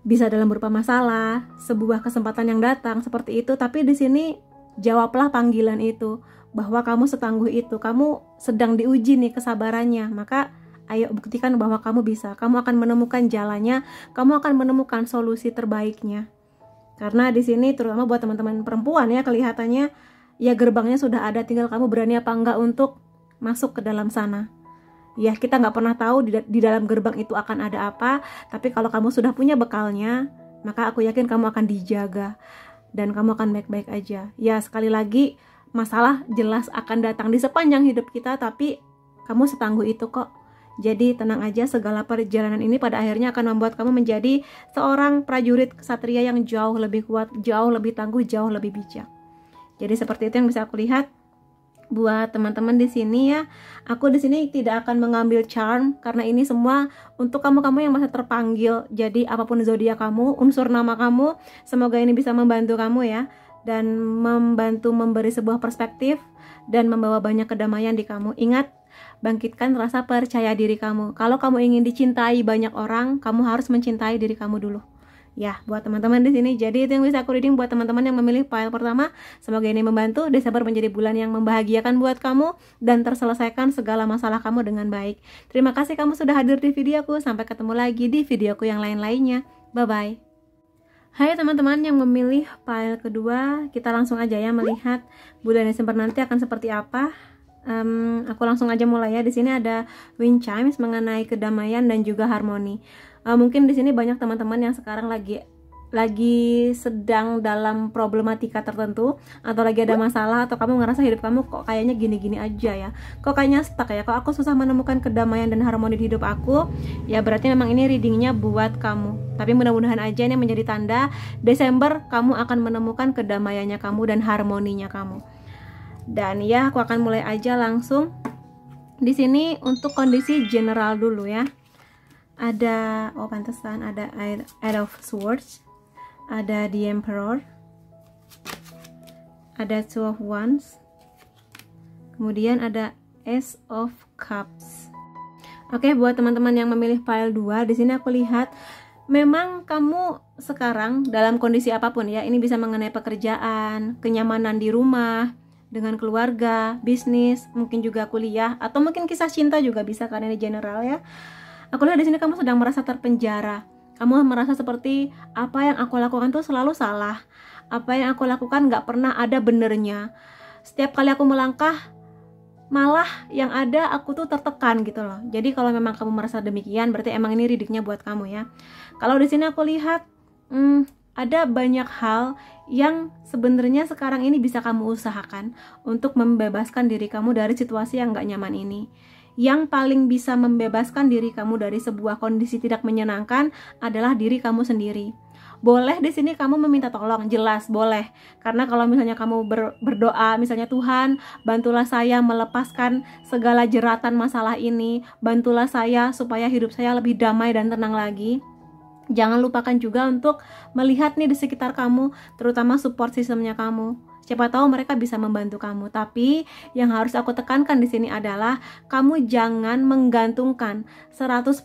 bisa dalam berupa masalah, sebuah kesempatan yang datang seperti itu, tapi di sini jawablah panggilan itu, bahwa kamu setangguh itu, kamu sedang diuji nih kesabarannya. Maka ayo buktikan bahwa kamu bisa, kamu akan menemukan jalannya, kamu akan menemukan solusi terbaiknya. Karena di sini terutama buat teman-teman perempuan ya, kelihatannya ya gerbangnya sudah ada, tinggal kamu berani apa enggak untuk masuk ke dalam sana. Ya, kita nggak pernah tahu di dalam gerbang itu akan ada apa, tapi kalau kamu sudah punya bekalnya, maka aku yakin kamu akan dijaga dan kamu akan baik-baik aja. Ya, sekali lagi, masalah jelas akan datang di sepanjang hidup kita, tapi kamu setangguh itu kok. Jadi tenang aja, segala perjalanan ini pada akhirnya akan membuat kamu menjadi seorang prajurit ksatria yang jauh lebih kuat, jauh lebih tangguh, jauh lebih bijak. Jadi seperti itu yang bisa aku lihat. Buat teman-teman di sini ya, aku di sini tidak akan mengambil charm karena ini semua untuk kamu-kamu yang masih terpanggil. Jadi apapun zodiak kamu, unsur nama kamu, semoga ini bisa membantu kamu ya, dan membantu memberi sebuah perspektif dan membawa banyak kedamaian di kamu. Ingat, bangkitkan rasa percaya diri kamu. Kalau kamu ingin dicintai banyak orang, kamu harus mencintai diri kamu dulu. Ya, buat teman-teman di sini. Jadi itu yang bisa aku reading buat teman-teman yang memilih file pertama. Semoga ini membantu. Desember menjadi bulan yang membahagiakan buat kamu dan terselesaikan segala masalah kamu dengan baik. Terima kasih kamu sudah hadir di videoku. Sampai ketemu lagi di videoku yang lain-lainnya. Bye-bye. Hai teman-teman yang memilih file kedua, kita langsung aja ya melihat bulan Desember nanti akan seperti apa. Aku langsung aja mulai ya. Di sini ada wind chimes mengenai kedamaian dan juga harmoni. Mungkin di sini banyak teman-teman yang sekarang lagi sedang dalam problematika tertentu, atau lagi ada masalah, atau kamu ngerasa hidup kamu kok kayaknya gini-gini aja ya, kok kayaknya stuck ya, kok aku susah menemukan kedamaian dan harmoni di hidup aku. Ya berarti memang ini readingnya buat kamu. Tapi mudah-mudahan aja ini menjadi tanda Desember kamu akan menemukan kedamaiannya kamu dan harmoninya kamu. Dan ya aku akan mulai aja langsung. Di sini untuk kondisi general dulu ya. Ada, oh pantesan, ada Eight of Swords, ada The Emperor, ada Two of Wands, kemudian ada Ace of Cups. Oke, buat teman-teman yang memilih pile 2, di sini aku lihat memang kamu sekarang dalam kondisi apapun ya, ini bisa mengenai pekerjaan, kenyamanan di rumah, dengan keluarga, bisnis, mungkin juga kuliah, atau mungkin kisah cinta juga bisa, karena ini general ya. Aku lihat di sini kamu sedang merasa terpenjara. Kamu merasa seperti apa yang aku lakukan tuh selalu salah. Apa yang aku lakukan nggak pernah ada benernya. Setiap kali aku melangkah, malah yang ada aku tuh tertekan gitu loh. Jadi kalau memang kamu merasa demikian, berarti emang ini readingnya buat kamu ya. Kalau di sini aku lihat, ada banyak hal yang sebenarnya sekarang ini bisa kamu usahakan untuk membebaskan diri kamu dari situasi yang nggak nyaman ini. Yang paling bisa membebaskan diri kamu dari sebuah kondisi tidak menyenangkan adalah diri kamu sendiri. Boleh di sini kamu meminta tolong, jelas boleh. Karena kalau misalnya kamu berdoa, misalnya Tuhan, bantulah saya melepaskan segala jeratan masalah ini, bantulah saya supaya hidup saya lebih damai dan tenang lagi. Jangan lupakan juga untuk melihat nih di sekitar kamu, terutama support sistemnya kamu. Siapa tahu mereka bisa membantu kamu. Tapi yang harus aku tekankan di sini adalah kamu jangan menggantungkan 100%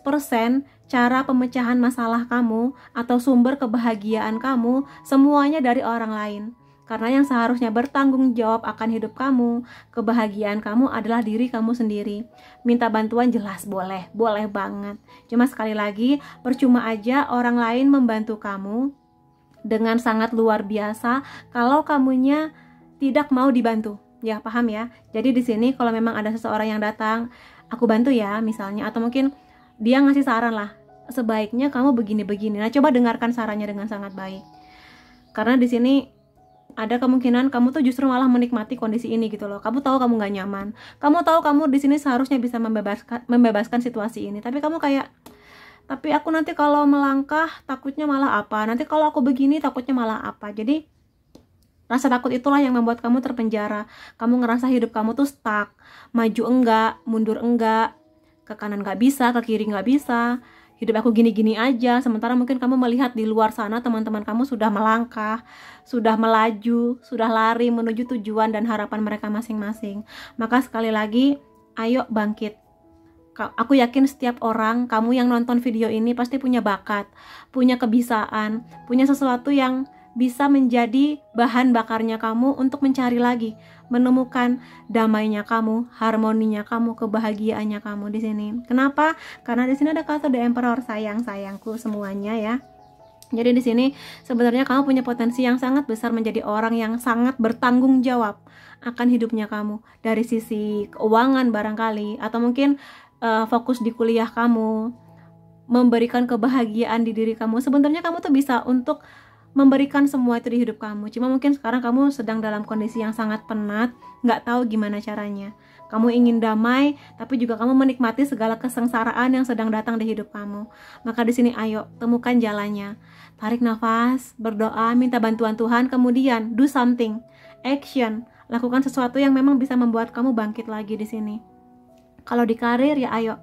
cara pemecahan masalah kamu atau sumber kebahagiaan kamu semuanya dari orang lain. Karena yang seharusnya bertanggung jawab akan hidup kamu, kebahagiaan kamu adalah diri kamu sendiri. Minta bantuan jelas boleh, boleh banget. Cuma sekali lagi, percuma aja orang lain membantu kamu dengan sangat luar biasa kalau kamunya tidak mau dibantu. Ya, paham ya? Jadi di sini kalau memang ada seseorang yang datang, aku bantu ya misalnya, atau mungkin dia ngasih saran lah, sebaiknya kamu begini-begini. Nah, coba dengarkan sarannya dengan sangat baik. Karena di sini ada kemungkinan kamu tuh justru malah menikmati kondisi ini gitu loh. Kamu tahu kamu nggak nyaman. Kamu tahu kamu di sini seharusnya bisa membebaskan situasi ini. Tapi kamu kayak, tapi aku nanti kalau melangkah takutnya malah apa, nanti kalau aku begini takutnya malah apa. Jadi rasa takut itulah yang membuat kamu terpenjara. Kamu ngerasa hidup kamu tuh stuck, maju enggak, mundur enggak, ke kanan nggak bisa, ke kiri nggak bisa, hidup aku gini-gini aja. Sementara mungkin kamu melihat di luar sana teman-teman kamu sudah melangkah, sudah melaju, sudah lari menuju tujuan dan harapan mereka masing-masing. Maka sekali lagi, ayo bangkit. Aku yakin setiap orang, kamu yang nonton video ini pasti punya bakat, punya kebisaan, punya sesuatu yang bisa menjadi bahan bakarnya kamu untuk mencari lagi, menemukan damainya kamu, harmoninya kamu, kebahagiaannya kamu di sini. Kenapa? Karena di sini ada kata The Emperor, sayang-sayangku semuanya ya. Jadi di sini sebenarnya kamu punya potensi yang sangat besar menjadi orang yang sangat bertanggung jawab akan hidupnya kamu, dari sisi keuangan barangkali, atau mungkin fokus di kuliah kamu, memberikan kebahagiaan di diri kamu. Sebenarnya kamu tuh bisa untuk memberikan semua itu di hidup kamu. Cuma mungkin sekarang kamu sedang dalam kondisi yang sangat penat, nggak tahu gimana caranya. Kamu ingin damai, tapi juga kamu menikmati segala kesengsaraan yang sedang datang di hidup kamu. Maka di sini ayo temukan jalannya. Tarik nafas, berdoa, minta bantuan Tuhan, kemudian do something, action. Lakukan sesuatu yang memang bisa membuat kamu bangkit lagi di sini. Kalau di karir ya ayo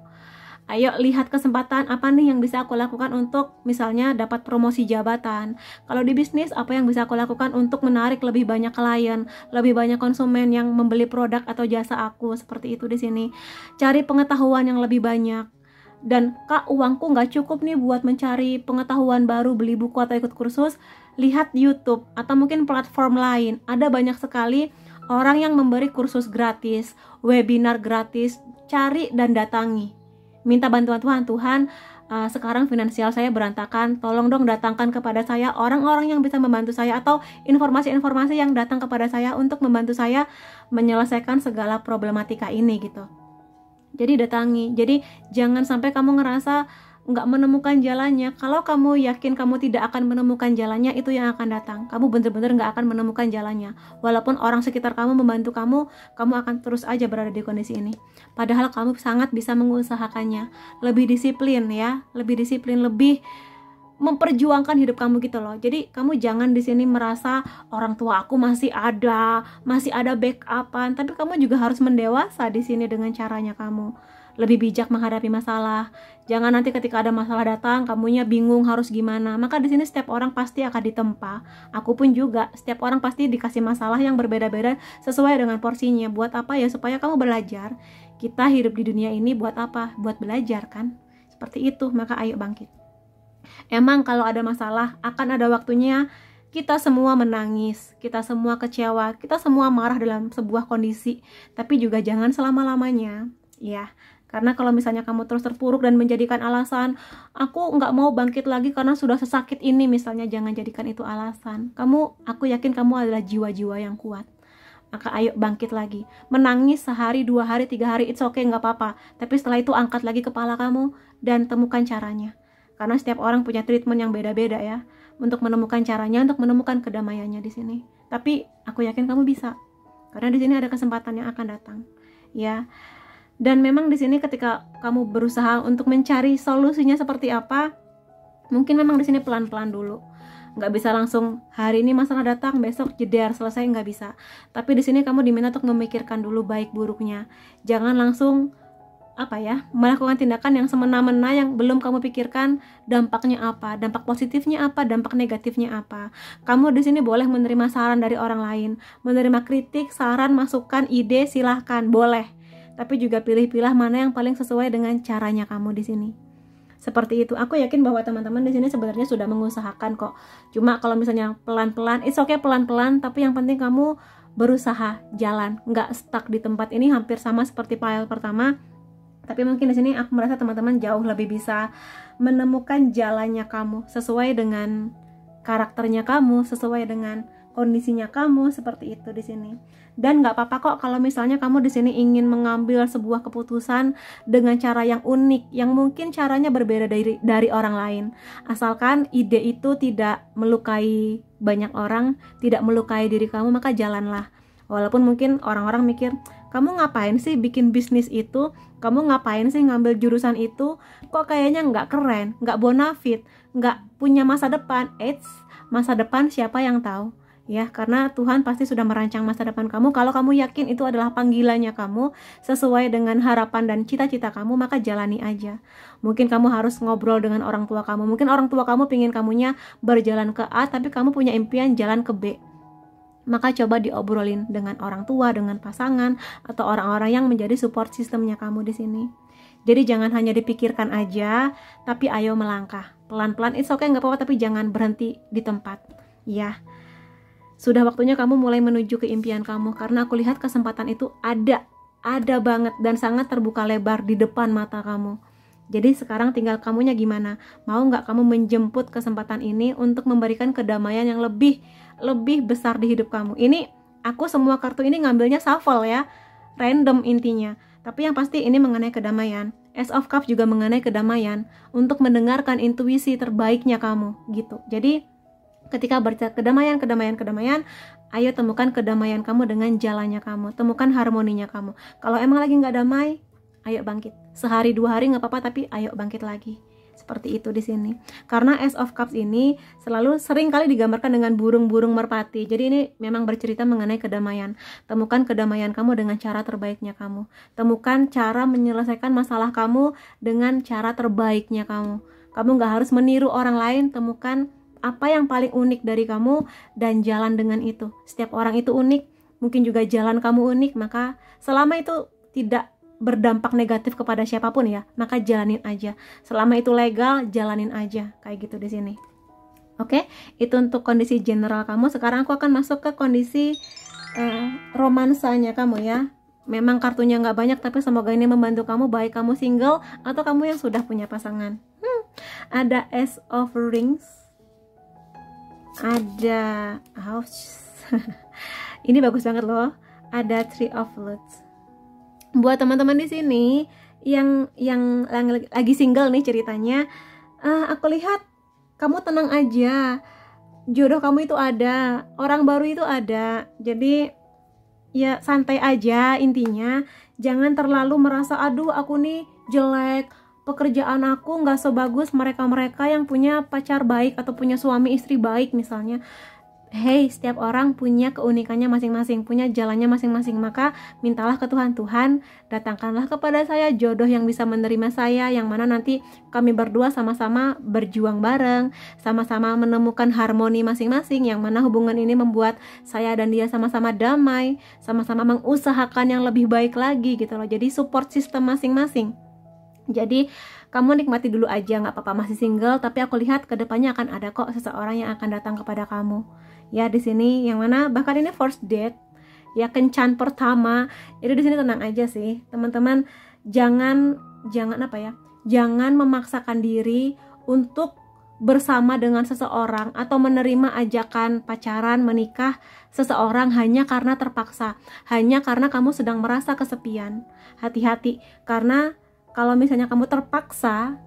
lihat kesempatan apa nih yang bisa aku lakukan untuk misalnya dapat promosi jabatan. Kalau di bisnis, apa yang bisa aku lakukan untuk menarik lebih banyak klien, lebih banyak konsumen yang membeli produk atau jasa aku, seperti itu di sini. Cari pengetahuan yang lebih banyak. Dan kak, uangku nggak cukup nih buat mencari pengetahuan baru, beli buku atau ikut kursus. Lihat YouTube atau mungkin platform lain. Ada banyak sekali orang yang memberi kursus gratis, webinar gratis. Cari dan datangi. Minta bantuan Tuhan, sekarang finansial saya berantakan, tolong dong datangkan kepada saya orang-orang yang bisa membantu saya, atau informasi-informasi yang datang kepada saya untuk membantu saya menyelesaikan segala problematika ini gitu. Jadi datangi. Jadi jangan sampai kamu ngerasa nggak menemukan jalannya. Kalau kamu yakin kamu tidak akan menemukan jalannya, itu yang akan datang. Kamu bener-bener nggak akan menemukan jalannya. Walaupun orang sekitar kamu membantu kamu akan terus aja berada di kondisi ini. Padahal kamu sangat bisa mengusahakannya. Lebih disiplin ya, lebih disiplin, lebih memperjuangkan hidup kamu gitu loh. Jadi kamu jangan di sini merasa orang tua aku masih ada backupan, tapi kamu juga harus mendewasa di sini dengan caranya kamu. Lebih bijak menghadapi masalah. Jangan nanti ketika ada masalah datang, kamunya bingung harus gimana. Maka di sini setiap orang pasti akan ditempa. Aku pun juga, setiap orang pasti dikasih masalah yang berbeda-beda sesuai dengan porsinya. Buat apa ya? Supaya kamu belajar. Kita hidup di dunia ini buat apa? Buat belajar kan? Seperti itu, maka ayo bangkit. Emang kalau ada masalah, akan ada waktunya kita semua menangis, kita semua kecewa, kita semua marah dalam sebuah kondisi. Tapi juga jangan selama-lamanya, ya. Karena kalau misalnya kamu terus terpuruk dan menjadikan alasan, aku nggak mau bangkit lagi karena sudah sesakit ini misalnya, jangan jadikan itu alasan. Aku yakin kamu adalah jiwa-jiwa yang kuat. Maka ayo bangkit lagi. Menangis sehari, 2 hari, 3 hari, it's okay, nggak apa-apa. Tapi setelah itu angkat lagi kepala kamu dan temukan caranya. Karena setiap orang punya treatment yang beda-beda ya, untuk menemukan caranya, untuk menemukan kedamaiannya di sini. Tapi aku yakin kamu bisa. Karena di sini ada kesempatan yang akan datang. Ya. Dan memang di sini ketika kamu berusaha untuk mencari solusinya seperti apa, mungkin memang di sini pelan-pelan dulu. Nggak bisa langsung hari ini masalah datang, besok jeder selesai, nggak bisa. Tapi di sini kamu diminta untuk memikirkan dulu baik buruknya. Jangan langsung melakukan tindakan yang semena-mena yang belum kamu pikirkan dampaknya apa, dampak positifnya apa, dampak negatifnya apa. Kamu di sini boleh menerima saran dari orang lain, menerima kritik, saran, masukan, ide, silahkan, boleh. Tapi juga pilih-pilih mana yang paling sesuai dengan caranya kamu di sini. Seperti itu. Aku yakin bahwa teman-teman di sini sebenarnya sudah mengusahakan kok. Cuma kalau misalnya pelan-pelan, it's okay pelan-pelan, tapi yang penting kamu berusaha jalan, nggak stuck di tempat ini. Hampir sama seperti file pertama. Tapi mungkin di sini aku merasa teman-teman jauh lebih bisa menemukan jalannya kamu sesuai dengan karakternya kamu, sesuai dengan kondisinya kamu, seperti itu di sini. Dan nggak apa-apa kok kalau misalnya kamu di sini ingin mengambil sebuah keputusan dengan cara yang unik, yang mungkin caranya berbeda dari orang lain. Asalkan ide itu tidak melukai banyak orang, tidak melukai diri kamu, maka jalanlah. Walaupun mungkin orang-orang mikir, kamu ngapain sih bikin bisnis itu? Kamu ngapain sih ngambil jurusan itu? Kok kayaknya nggak keren, nggak bonafit, nggak punya masa depan. Masa depan siapa yang tahu? Ya, karena Tuhan pasti sudah merancang masa depan kamu. Kalau kamu yakin itu adalah panggilannya kamu, sesuai dengan harapan dan cita-cita kamu, maka jalani aja. Mungkin kamu harus ngobrol dengan orang tua kamu. Mungkin orang tua kamu pingin kamunya berjalan ke A, tapi kamu punya impian jalan ke B. Maka coba diobrolin dengan orang tua, dengan pasangan, atau orang-orang yang menjadi support sistemnya kamu di sini. Jadi jangan hanya dipikirkan aja, tapi ayo melangkah. Pelan-pelan, it's okay, nggak apa-apa, tapi jangan berhenti di tempat. Ya. Sudah waktunya kamu mulai menuju ke impian kamu, karena aku lihat kesempatan itu ada banget dan sangat terbuka lebar di depan mata kamu. Jadi sekarang tinggal kamunya gimana? Mau nggak kamu menjemput kesempatan ini untuk memberikan kedamaian yang lebih besar di hidup kamu? Ini aku semua kartu ini ngambilnya shuffle ya, random intinya. Tapi yang pasti ini mengenai kedamaian. Ace of Cups juga mengenai kedamaian, untuk mendengarkan intuisi terbaiknya kamu gitu. Jadi ketika bercerita kedamaian, ayo temukan kedamaian kamu dengan jalannya kamu, temukan harmoninya kamu. Kalau emang lagi nggak damai, ayo bangkit. Sehari 2 hari nggak apa-apa, tapi ayo bangkit lagi. Seperti itu di sini. Karena Ace of Cups ini selalu sering kali digambarkan dengan burung-burung merpati. Jadi ini memang bercerita mengenai kedamaian. Temukan kedamaian kamu dengan cara terbaiknya kamu. Temukan cara menyelesaikan masalah kamu dengan cara terbaiknya kamu. Kamu gak harus meniru orang lain. Temukan apa yang paling unik dari kamu dan jalan dengan itu. Setiap orang itu unik, mungkin juga jalan kamu unik, maka selama itu tidak berdampak negatif kepada siapapun ya, maka jalanin aja. Selama itu legal, jalanin aja. Kayak gitu di sini. Oke, itu untuk kondisi general kamu. Sekarang aku akan masuk ke kondisi romansanya kamu ya. Memang kartunya nggak banyak, tapi semoga ini membantu kamu, baik kamu single atau kamu yang sudah punya pasangan. Ada Ace of Rings, ada ini bagus banget loh, ada Three of Flutes. Buat teman-teman di sini yang lagi single nih ceritanya, aku lihat kamu tenang aja, jodoh kamu itu ada, orang baru itu ada. Jadi ya santai aja, intinya jangan terlalu merasa aduh aku nih jelek, pekerjaan aku nggak sebagus mereka-mereka yang punya pacar baik atau punya suami istri baik misalnya. Hey, setiap orang punya keunikannya masing-masing, punya jalannya masing-masing. Maka mintalah ke Tuhan, Tuhan datangkanlah kepada saya jodoh yang bisa menerima saya, yang mana nanti kami berdua sama-sama berjuang bareng, sama-sama menemukan harmoni masing-masing, yang mana hubungan ini membuat saya dan dia sama-sama damai, sama-sama mengusahakan yang lebih baik lagi gitu loh. Jadi support system masing-masing. Jadi kamu nikmati dulu aja, nggak apa-apa masih single, tapi aku lihat kedepannya akan ada kok seseorang yang akan datang kepada kamu. Ya di sini yang mana bahkan ini first date, ya kencan pertama. Jadi di sini tenang aja sih teman-teman, jangan apa ya, jangan memaksakan diri untuk bersama dengan seseorang atau menerima ajakan pacaran, menikah seseorang hanya karena terpaksa, hanya karena kamu sedang merasa kesepian. Hati-hati, karena kalau misalnya kamu terpaksa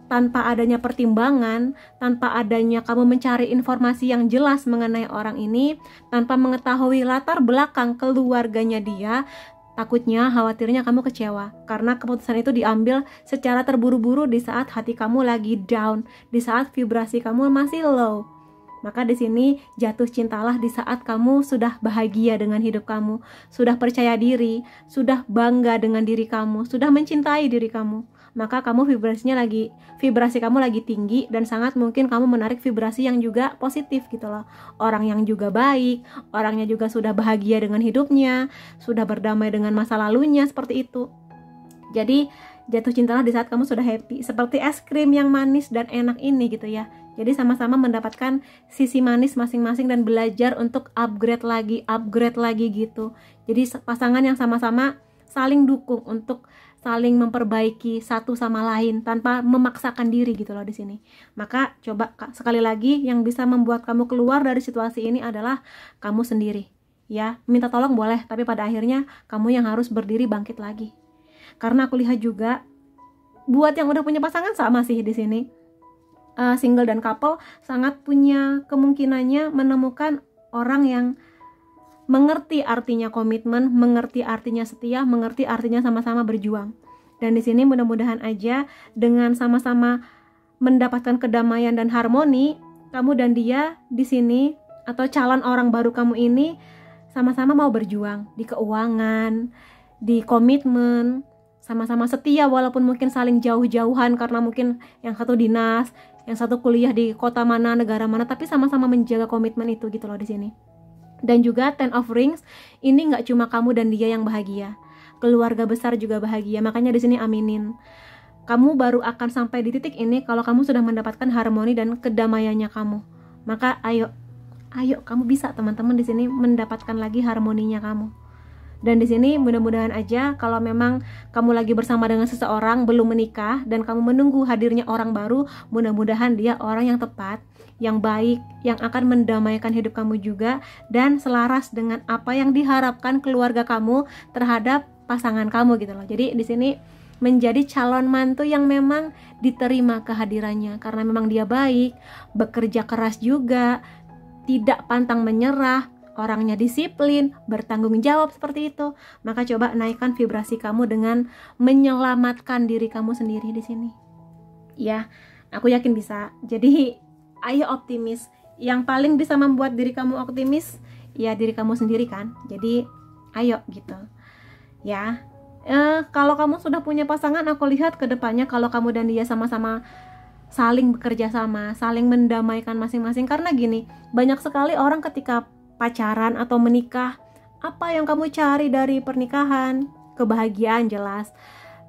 tanpa adanya pertimbangan, tanpa adanya kamu mencari informasi yang jelas mengenai orang ini, tanpa mengetahui latar belakang keluarganya dia, takutnya, khawatirnya kamu kecewa karena keputusan itu diambil secara terburu-buru di saat hati kamu lagi down, di saat vibrasi kamu masih low. Maka di sini jatuh cintalah di saat kamu sudah bahagia dengan hidup kamu, sudah percaya diri, sudah bangga dengan diri kamu, sudah mencintai diri kamu. Maka vibrasi kamu lagi tinggi dan sangat mungkin kamu menarik vibrasi yang juga positif gitu loh. Orang yang juga baik, orangnya juga sudah bahagia dengan hidupnya, sudah berdamai dengan masa lalunya, seperti itu. Jadi jatuh cintalah di saat kamu sudah happy, seperti es krim yang manis dan enak ini gitu ya. Jadi sama-sama mendapatkan sisi manis masing-masing dan belajar untuk upgrade lagi gitu. Jadi pasangan yang sama-sama saling dukung untuk saling memperbaiki satu sama lain tanpa memaksakan diri gitu loh di sini. Maka coba sekali lagi, yang bisa membuat kamu keluar dari situasi ini adalah kamu sendiri. Ya, minta tolong boleh, tapi pada akhirnya kamu yang harus berdiri bangkit lagi. Karena aku lihat juga buat yang udah punya pasangan sama sih di sini. Single dan couple sangat punya kemungkinannya menemukan orang yang mengerti artinya komitmen, mengerti artinya setia, mengerti artinya sama-sama berjuang. Dan di sini mudah-mudahan aja dengan sama-sama mendapatkan kedamaian dan harmoni, kamu dan dia di sini atau calon orang baru kamu ini sama-sama mau berjuang di keuangan, di komitmen, sama-sama setia walaupun mungkin saling jauh-jauhan karena mungkin yang satu dinas, yang satu kuliah di kota mana, negara mana, tapi sama-sama menjaga komitmen itu gitu loh di sini. Dan juga Ten of Rings ini nggak cuma kamu dan dia yang bahagia, keluarga besar juga bahagia. Makanya di sini aminin. Kamu baru akan sampai di titik ini kalau kamu sudah mendapatkan harmoni dan kedamaiannya kamu. Maka ayo kamu bisa teman-teman di sini mendapatkan lagi harmoninya kamu. Dan di sini mudah-mudahan aja kalau memang kamu lagi bersama dengan seseorang belum menikah dan kamu menunggu hadirnya orang baru, mudah-mudahan dia orang yang tepat, yang baik, yang akan mendamaikan hidup kamu juga dan selaras dengan apa yang diharapkan keluarga kamu terhadap pasangan kamu gitu loh. Jadi di sini menjadi calon mantu yang memang diterima kehadirannya karena memang dia baik, bekerja keras juga, tidak pantang menyerah, orangnya disiplin, bertanggung jawab seperti itu. Maka coba naikkan vibrasi kamu dengan menyelamatkan diri kamu sendiri di sini. Ya, Aku yakin bisa. Jadi ayo optimis. Yang paling bisa membuat diri kamu optimis ya diri kamu sendiri kan. Jadi ayo gitu ya. Kalau kamu sudah punya pasangan, aku lihat ke depannya kalau kamu dan dia sama-sama saling bekerja sama, saling mendamaikan masing-masing. Karena gini, banyak sekali orang ketika pacaran atau menikah, apa yang kamu cari dari pernikahan? Kebahagiaan jelas.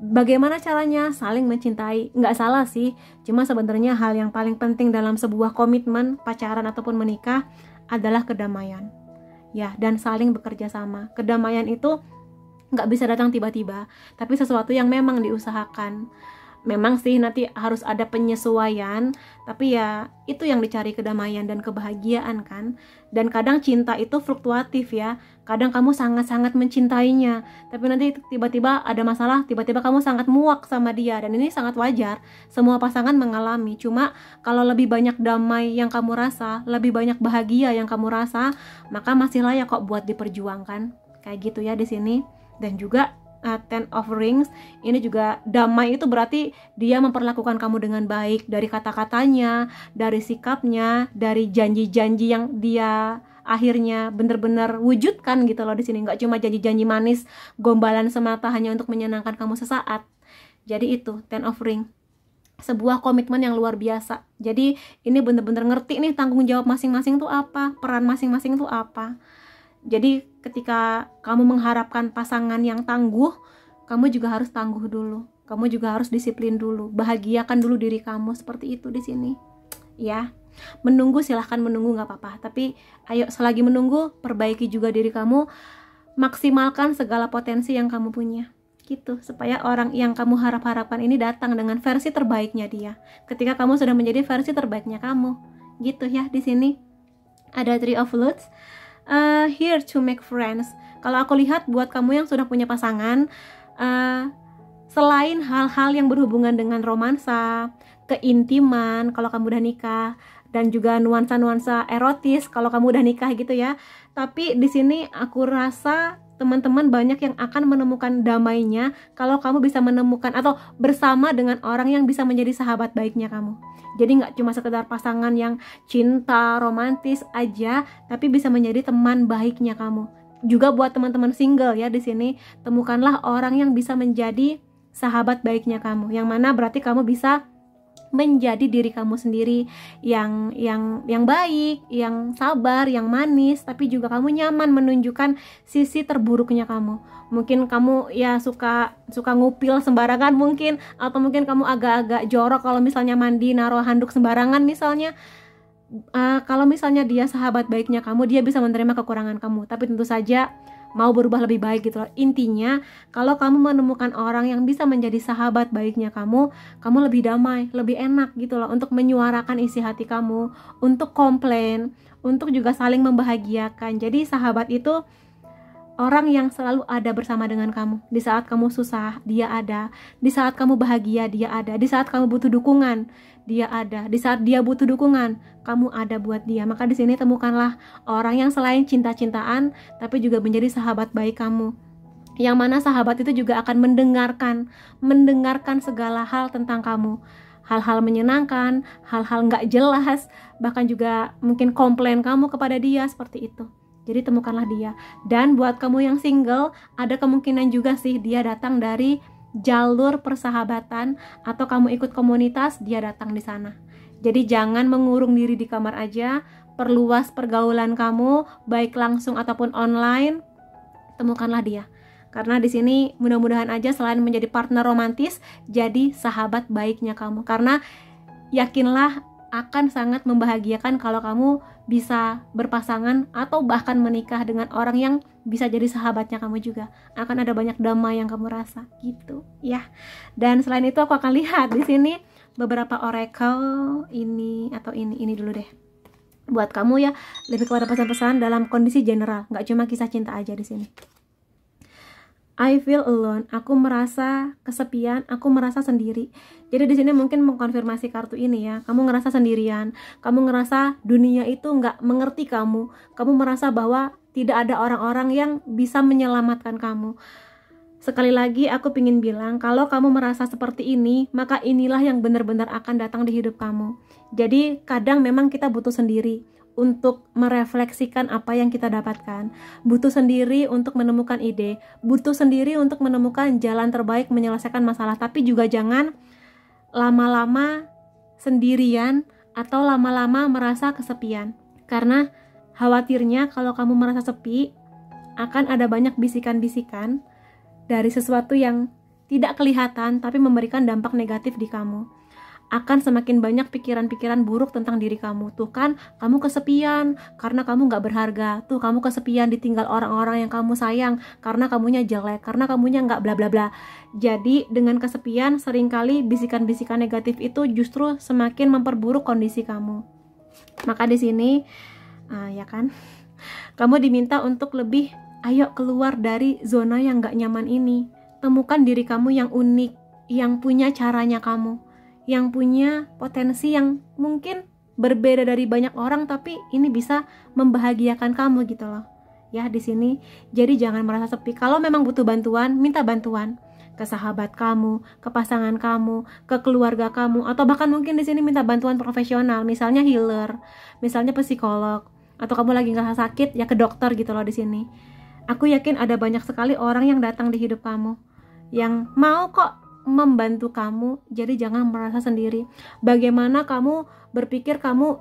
Bagaimana caranya saling mencintai? Nggak salah sih, cuma sebenarnya hal yang paling penting dalam sebuah komitmen pacaran ataupun menikah adalah kedamaian ya, dan saling bekerja sama. Kedamaian itu nggak bisa datang tiba-tiba, tapi sesuatu yang memang diusahakan. Memang sih nanti harus ada penyesuaian, tapi ya itu yang dicari, kedamaian dan kebahagiaan kan. Dan kadang cinta itu fluktuatif ya. Kadang kamu sangat-sangat mencintainya, tapi nanti tiba-tiba ada masalah, tiba-tiba kamu sangat muak sama dia, dan ini sangat wajar. Semua pasangan mengalami. Cuma kalau lebih banyak damai yang kamu rasa, lebih banyak bahagia yang kamu rasa, maka masih layak kok buat diperjuangkan. Kayak gitu ya di sini. Dan juga Ten of Rings ini juga damai itu berarti dia memperlakukan kamu dengan baik, dari kata-katanya, dari sikapnya, dari janji-janji yang dia akhirnya benar-benar wujudkan gitu loh di sini. Nggak cuma janji-janji manis gombalan semata hanya untuk menyenangkan kamu sesaat. Jadi itu Ten of Rings, sebuah komitmen yang luar biasa. Jadi ini benar-benar ngerti nih tanggung jawab masing-masing tuh apa, peran masing-masing tuh apa. Jadi ketika kamu mengharapkan pasangan yang tangguh, kamu juga harus tangguh dulu. Kamu juga harus disiplin dulu. Bahagiakan dulu diri kamu, seperti itu di sini. Ya. Menunggu silahkan menunggu, nggak apa-apa. Tapi ayo selagi menunggu, perbaiki juga diri kamu. Maksimalkan segala potensi yang kamu punya. Gitu, supaya orang yang kamu harap-harapkan ini datang dengan versi terbaiknya dia. Ketika kamu sudah menjadi versi terbaiknya kamu. Gitu ya di sini. Ada Three of Wands. Here to make friends. Kalau aku lihat buat kamu yang sudah punya pasangan, selain hal-hal yang berhubungan dengan romansa, keintiman kalau kamu udah nikah, dan juga nuansa-nuansa erotis kalau kamu udah nikah gitu ya. Tapi di sini aku rasa teman-teman banyak yang akan menemukan damainya kalau kamu bisa menemukan atau bersama dengan orang yang bisa menjadi sahabat baiknya kamu. Jadi nggak cuma sekedar pasangan yang cinta, romantis aja, tapi bisa menjadi teman baiknya kamu. Juga buat teman-teman single ya di sini, temukanlah orang yang bisa menjadi sahabat baiknya kamu. Yang mana berarti kamu bisa menjadi diri kamu sendiri yang baik, yang sabar, yang manis, tapi juga kamu nyaman menunjukkan sisi terburuknya kamu. Mungkin kamu ya suka ngupil sembarangan mungkin, atau mungkin kamu agak-agak jorok kalau misalnya mandi naruh handuk sembarangan misalnya. Kalau misalnya dia sahabat baiknya kamu, dia bisa menerima kekurangan kamu, tapi tentu saja mau berubah lebih baik gitu loh. Intinya kalau kamu menemukan orang yang bisa menjadi sahabat baiknya kamu lebih damai, lebih enak gitu loh untuk menyuarakan isi hati kamu, untuk komplain, untuk juga saling membahagiakan. Jadi sahabat itu orang yang selalu ada bersama dengan kamu. Di saat kamu susah, dia ada. Di saat kamu bahagia, dia ada. Di saat kamu butuh dukungan, dia ada. Di saat dia butuh dukungan, kamu ada buat dia. Maka di sini temukanlah orang yang selain cinta-cintaan, tapi juga menjadi sahabat baik kamu. Yang mana sahabat itu juga akan mendengarkan segala hal tentang kamu. Hal-hal menyenangkan, hal-hal nggak jelas, bahkan juga mungkin komplain kamu kepada dia, seperti itu. Jadi temukanlah dia. Dan buat kamu yang single, ada kemungkinan juga sih dia datang dari jalur persahabatan, atau kamu ikut komunitas, dia datang di sana. Jadi jangan mengurung diri di kamar aja, perluas pergaulan kamu, baik langsung ataupun online. Temukanlah dia. Karena di sini mudah-mudahan aja selain menjadi partner romantis, jadi sahabat baiknya kamu. Karena yakinlah akan sangat membahagiakan kalau kamu bisa berpasangan atau bahkan menikah dengan orang yang bisa jadi sahabatnya kamu juga. Akan ada banyak damai yang kamu rasa gitu ya. Dan selain itu aku akan lihat di sini beberapa oracle ini dulu deh. Buat kamu ya, lebih kepada pesan-pesan dalam kondisi general, nggak cuma kisah cinta aja di sini. I feel alone. Aku merasa kesepian, aku merasa sendiri. Jadi di sini mungkin mengkonfirmasi kartu ini ya. Kamu ngerasa sendirian, kamu ngerasa dunia itu nggak mengerti kamu. Kamu merasa bahwa tidak ada orang-orang yang bisa menyelamatkan kamu. Sekali lagi aku ingin bilang, kalau kamu merasa seperti ini, maka inilah yang benar-benar akan datang di hidup kamu. Jadi kadang memang kita butuh sendiri untuk merefleksikan apa yang kita dapatkan, butuh sendiri untuk menemukan ide, butuh sendiri untuk menemukan jalan terbaik menyelesaikan masalah. Tapi juga jangan lama-lama sendirian atau lama-lama merasa kesepian, karena khawatirnya kalau kamu merasa sepi, akan ada banyak bisikan-bisikan dari sesuatu yang tidak kelihatan tapi memberikan dampak negatif di kamu. Akan semakin banyak pikiran-pikiran buruk tentang diri kamu. Tuh kan, kamu kesepian karena kamu gak berharga. Tuh, kamu kesepian ditinggal orang-orang yang kamu sayang karena kamunya jelek, karena kamunya gak bla bla bla. Jadi dengan kesepian, seringkali bisikan-bisikan negatif itu justru semakin memperburuk kondisi kamu. Maka di sini ya kan, kamu diminta untuk lebih, ayo keluar dari zona yang gak nyaman ini. Temukan diri kamu yang unik, yang punya caranya kamu, yang punya potensi yang mungkin berbeda dari banyak orang, tapi ini bisa membahagiakan kamu gitu loh. Ya, di sini jadi jangan merasa sepi. Kalau memang butuh bantuan, minta bantuan ke sahabat kamu, ke pasangan kamu, ke keluarga kamu, atau bahkan mungkin di sini minta bantuan profesional, misalnya healer, misalnya psikolog, atau kamu lagi ngerasa sakit ya ke dokter gitu loh. Di sini aku yakin ada banyak sekali orang yang datang di hidup kamu yang mau kok membantu kamu. Jadi jangan merasa sendiri. Bagaimana kamu berpikir kamu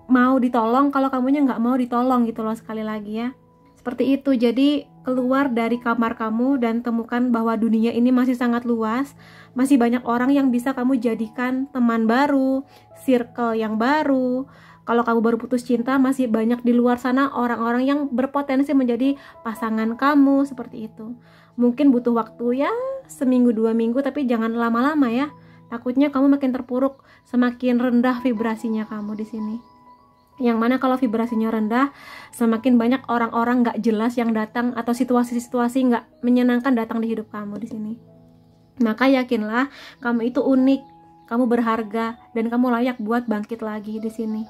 mau ditolong kalau kamunya nggak mau ditolong gitu loh. Sekali lagi ya, seperti itu. Jadi keluar dari kamar kamu dan temukan bahwa dunia ini masih sangat luas, masih banyak orang yang bisa kamu jadikan teman baru, circle yang baru. Kalau kamu baru putus cinta, masih banyak di luar sana orang-orang yang berpotensi menjadi pasangan kamu, seperti itu. Mungkin butuh waktu ya seminggu 2 minggu, tapi jangan lama-lama ya. Takutnya kamu makin terpuruk, semakin rendah vibrasinya kamu di sini. Yang mana kalau vibrasinya rendah, semakin banyak orang-orang gak jelas yang datang atau situasi-situasi gak menyenangkan datang di hidup kamu di sini. Maka yakinlah kamu itu unik, kamu berharga, dan kamu layak buat bangkit lagi di sini.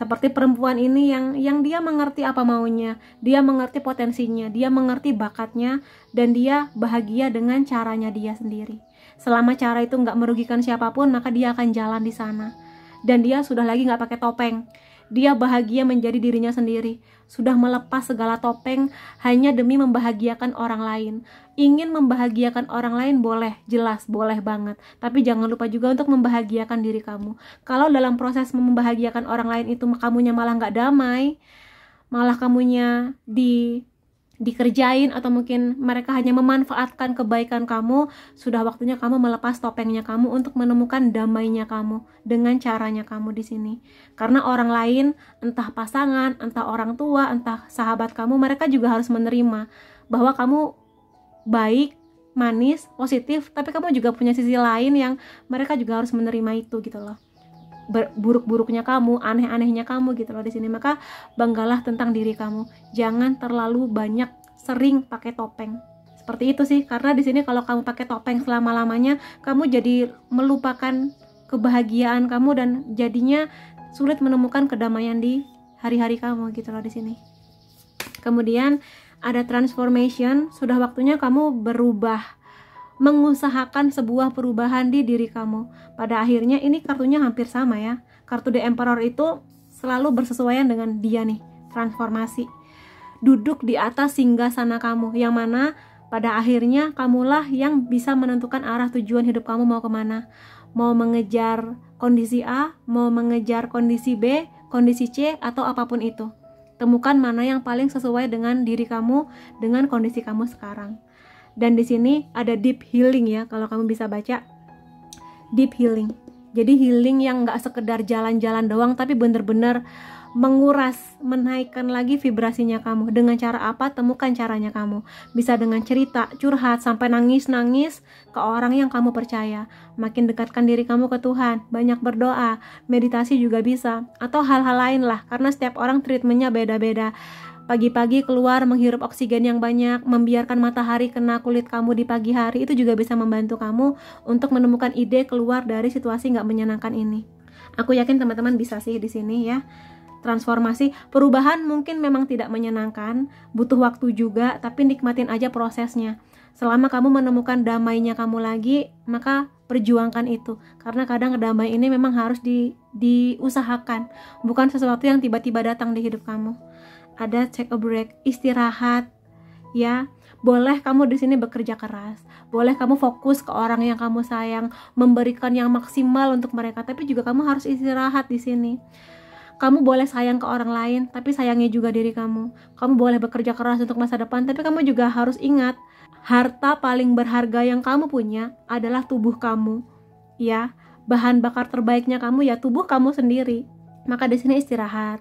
Seperti perempuan ini yang dia mengerti apa maunya, dia mengerti potensinya, dia mengerti bakatnya, dan dia bahagia dengan caranya dia sendiri. Selama cara itu nggak merugikan siapapun, maka dia akan jalan di sana. Dan dia sudah lagi nggak pakai topeng. Dia bahagia menjadi dirinya sendiri, sudah melepas segala topeng hanya demi membahagiakan orang lain. Ingin membahagiakan orang lain boleh, jelas boleh banget, tapi jangan lupa juga untuk membahagiakan diri kamu. Kalau dalam proses membahagiakan orang lain itu kamunya malah nggak damai, malah kamunya dikerjain, atau mungkin mereka hanya memanfaatkan kebaikan kamu, sudah waktunya kamu melepas topengnya kamu untuk menemukan damainya kamu dengan caranya kamu di sini. Karena orang lain, entah pasangan, entah orang tua, entah sahabat kamu, mereka juga harus menerima bahwa kamu baik, manis, positif, tapi kamu juga punya sisi lain yang mereka juga harus menerima itu gitu loh. Buruk-buruknya kamu, aneh-anehnya kamu gitu loh di sini. Maka banggalah tentang diri kamu. Jangan terlalu banyak sering pakai topeng. Seperti itu sih, karena di sini kalau kamu pakai topeng selama-lamanya, kamu jadi melupakan kebahagiaan kamu dan jadinya sulit menemukan kedamaian di hari-hari kamu gitu loh di sini. Kemudian ada transformation, sudah waktunya kamu berubah, mengusahakan sebuah perubahan di diri kamu. Pada akhirnya ini kartunya hampir sama ya. Kartu The Emperor itu selalu bersesuaian dengan dia nih, transformasi. Duduk di atas singgasana kamu, yang mana pada akhirnya kamulah yang bisa menentukan arah tujuan hidup kamu mau kemana. Mau mengejar kondisi A, mau mengejar kondisi B, kondisi C, atau apapun itu. Temukan mana yang paling sesuai dengan diri kamu, dengan kondisi kamu sekarang. Dan di sini ada deep healing ya, kalau kamu bisa baca deep healing. Jadi healing yang nggak sekedar jalan-jalan doang, tapi bener-bener menguras, menaikkan lagi vibrasinya kamu. Dengan cara apa? Temukan caranya kamu. Bisa dengan cerita, curhat, sampai nangis-nangis ke orang yang kamu percaya. Makin dekatkan diri kamu ke Tuhan, banyak berdoa, meditasi juga bisa, atau hal-hal lain lah, karena setiap orang treatmentnya beda-beda. Pagi-pagi keluar menghirup oksigen yang banyak, membiarkan matahari kena kulit kamu di pagi hari, itu juga bisa membantu kamu untuk menemukan ide keluar dari situasi nggak menyenangkan ini. Aku yakin teman-teman bisa sih di sini ya. transformasi. Perubahan mungkin memang tidak menyenangkan, butuh waktu juga, tapi nikmatin aja prosesnya. Selama kamu menemukan damainya kamu lagi, maka perjuangkan itu. Karena kadang damai ini memang harus diusahakan, bukan sesuatu yang tiba-tiba datang di hidup kamu. Ada take a break, istirahat, ya. Boleh kamu di sini bekerja keras, boleh kamu fokus ke orang yang kamu sayang, memberikan yang maksimal untuk mereka, tapi juga kamu harus istirahat di sini. Kamu boleh sayang ke orang lain, tapi sayangi juga diri kamu. Kamu boleh bekerja keras untuk masa depan, tapi kamu juga harus ingat, harta paling berharga yang kamu punya adalah tubuh kamu. Ya, bahan bakar terbaiknya kamu ya tubuh kamu sendiri. Maka di sini istirahat.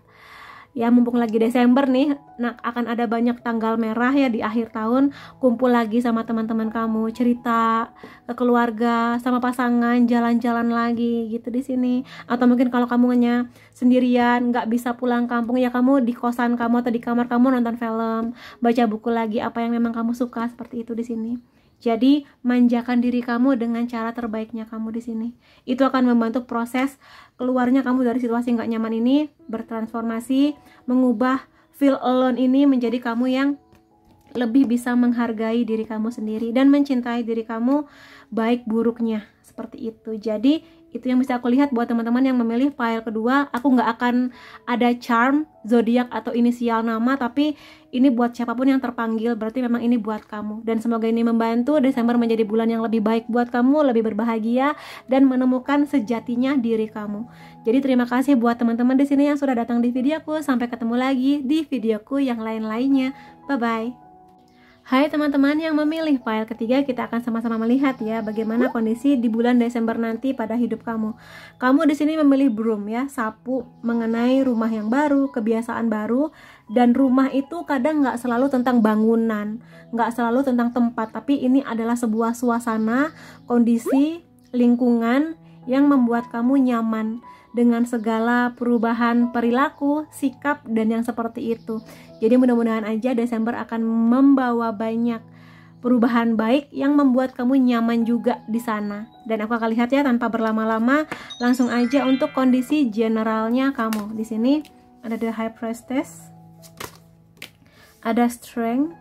Ya, mumpung lagi Desember nih, akan ada banyak tanggal merah ya di akhir tahun. Kumpul lagi sama teman-teman kamu, cerita ke keluarga, sama pasangan, jalan-jalan lagi gitu di sini. Atau mungkin kalau kamu hanya sendirian, nggak bisa pulang kampung, ya kamu di kosan kamu atau di kamar kamu nonton film, baca buku lagi, apa yang memang kamu suka, seperti itu di sini. Jadi, manjakan diri kamu dengan cara terbaiknya kamu di sini. Itu akan membantu proses keluarnya kamu dari situasi nggak nyaman ini, bertransformasi, mengubah feel alone ini menjadi kamu yang lebih bisa menghargai diri kamu sendiri dan mencintai diri kamu baik buruknya, seperti itu. Jadi, itu yang bisa aku lihat buat teman-teman yang memilih file kedua. Aku nggak akan ada charm, zodiak atau inisial nama, tapi ini buat siapapun yang terpanggil, berarti memang ini buat kamu. Dan semoga ini membantu Desember menjadi bulan yang lebih baik buat kamu, lebih berbahagia dan menemukan sejatinya diri kamu. Jadi terima kasih buat teman-teman di sini yang sudah datang di videoku. Sampai ketemu lagi di videoku yang lain-lainnya. Bye bye. Hai teman-teman yang memilih file ketiga, kita akan sama-sama melihat ya bagaimana kondisi di bulan Desember nanti pada hidup kamu. Kamu di sini memilih broom ya, sapu, mengenai rumah yang baru, kebiasaan baru, dan rumah itu kadang nggak selalu tentang bangunan, nggak selalu tentang tempat, tapi ini adalah sebuah suasana, kondisi, lingkungan yang membuat kamu nyaman dengan segala perubahan perilaku, sikap, dan yang seperti itu. Jadi mudah-mudahan aja Desember akan membawa banyak perubahan baik yang membuat kamu nyaman juga di sana. Dan aku akan lihat ya tanpa berlama-lama, langsung aja untuk kondisi generalnya kamu. Di sini ada The High Priestess, ada Strength,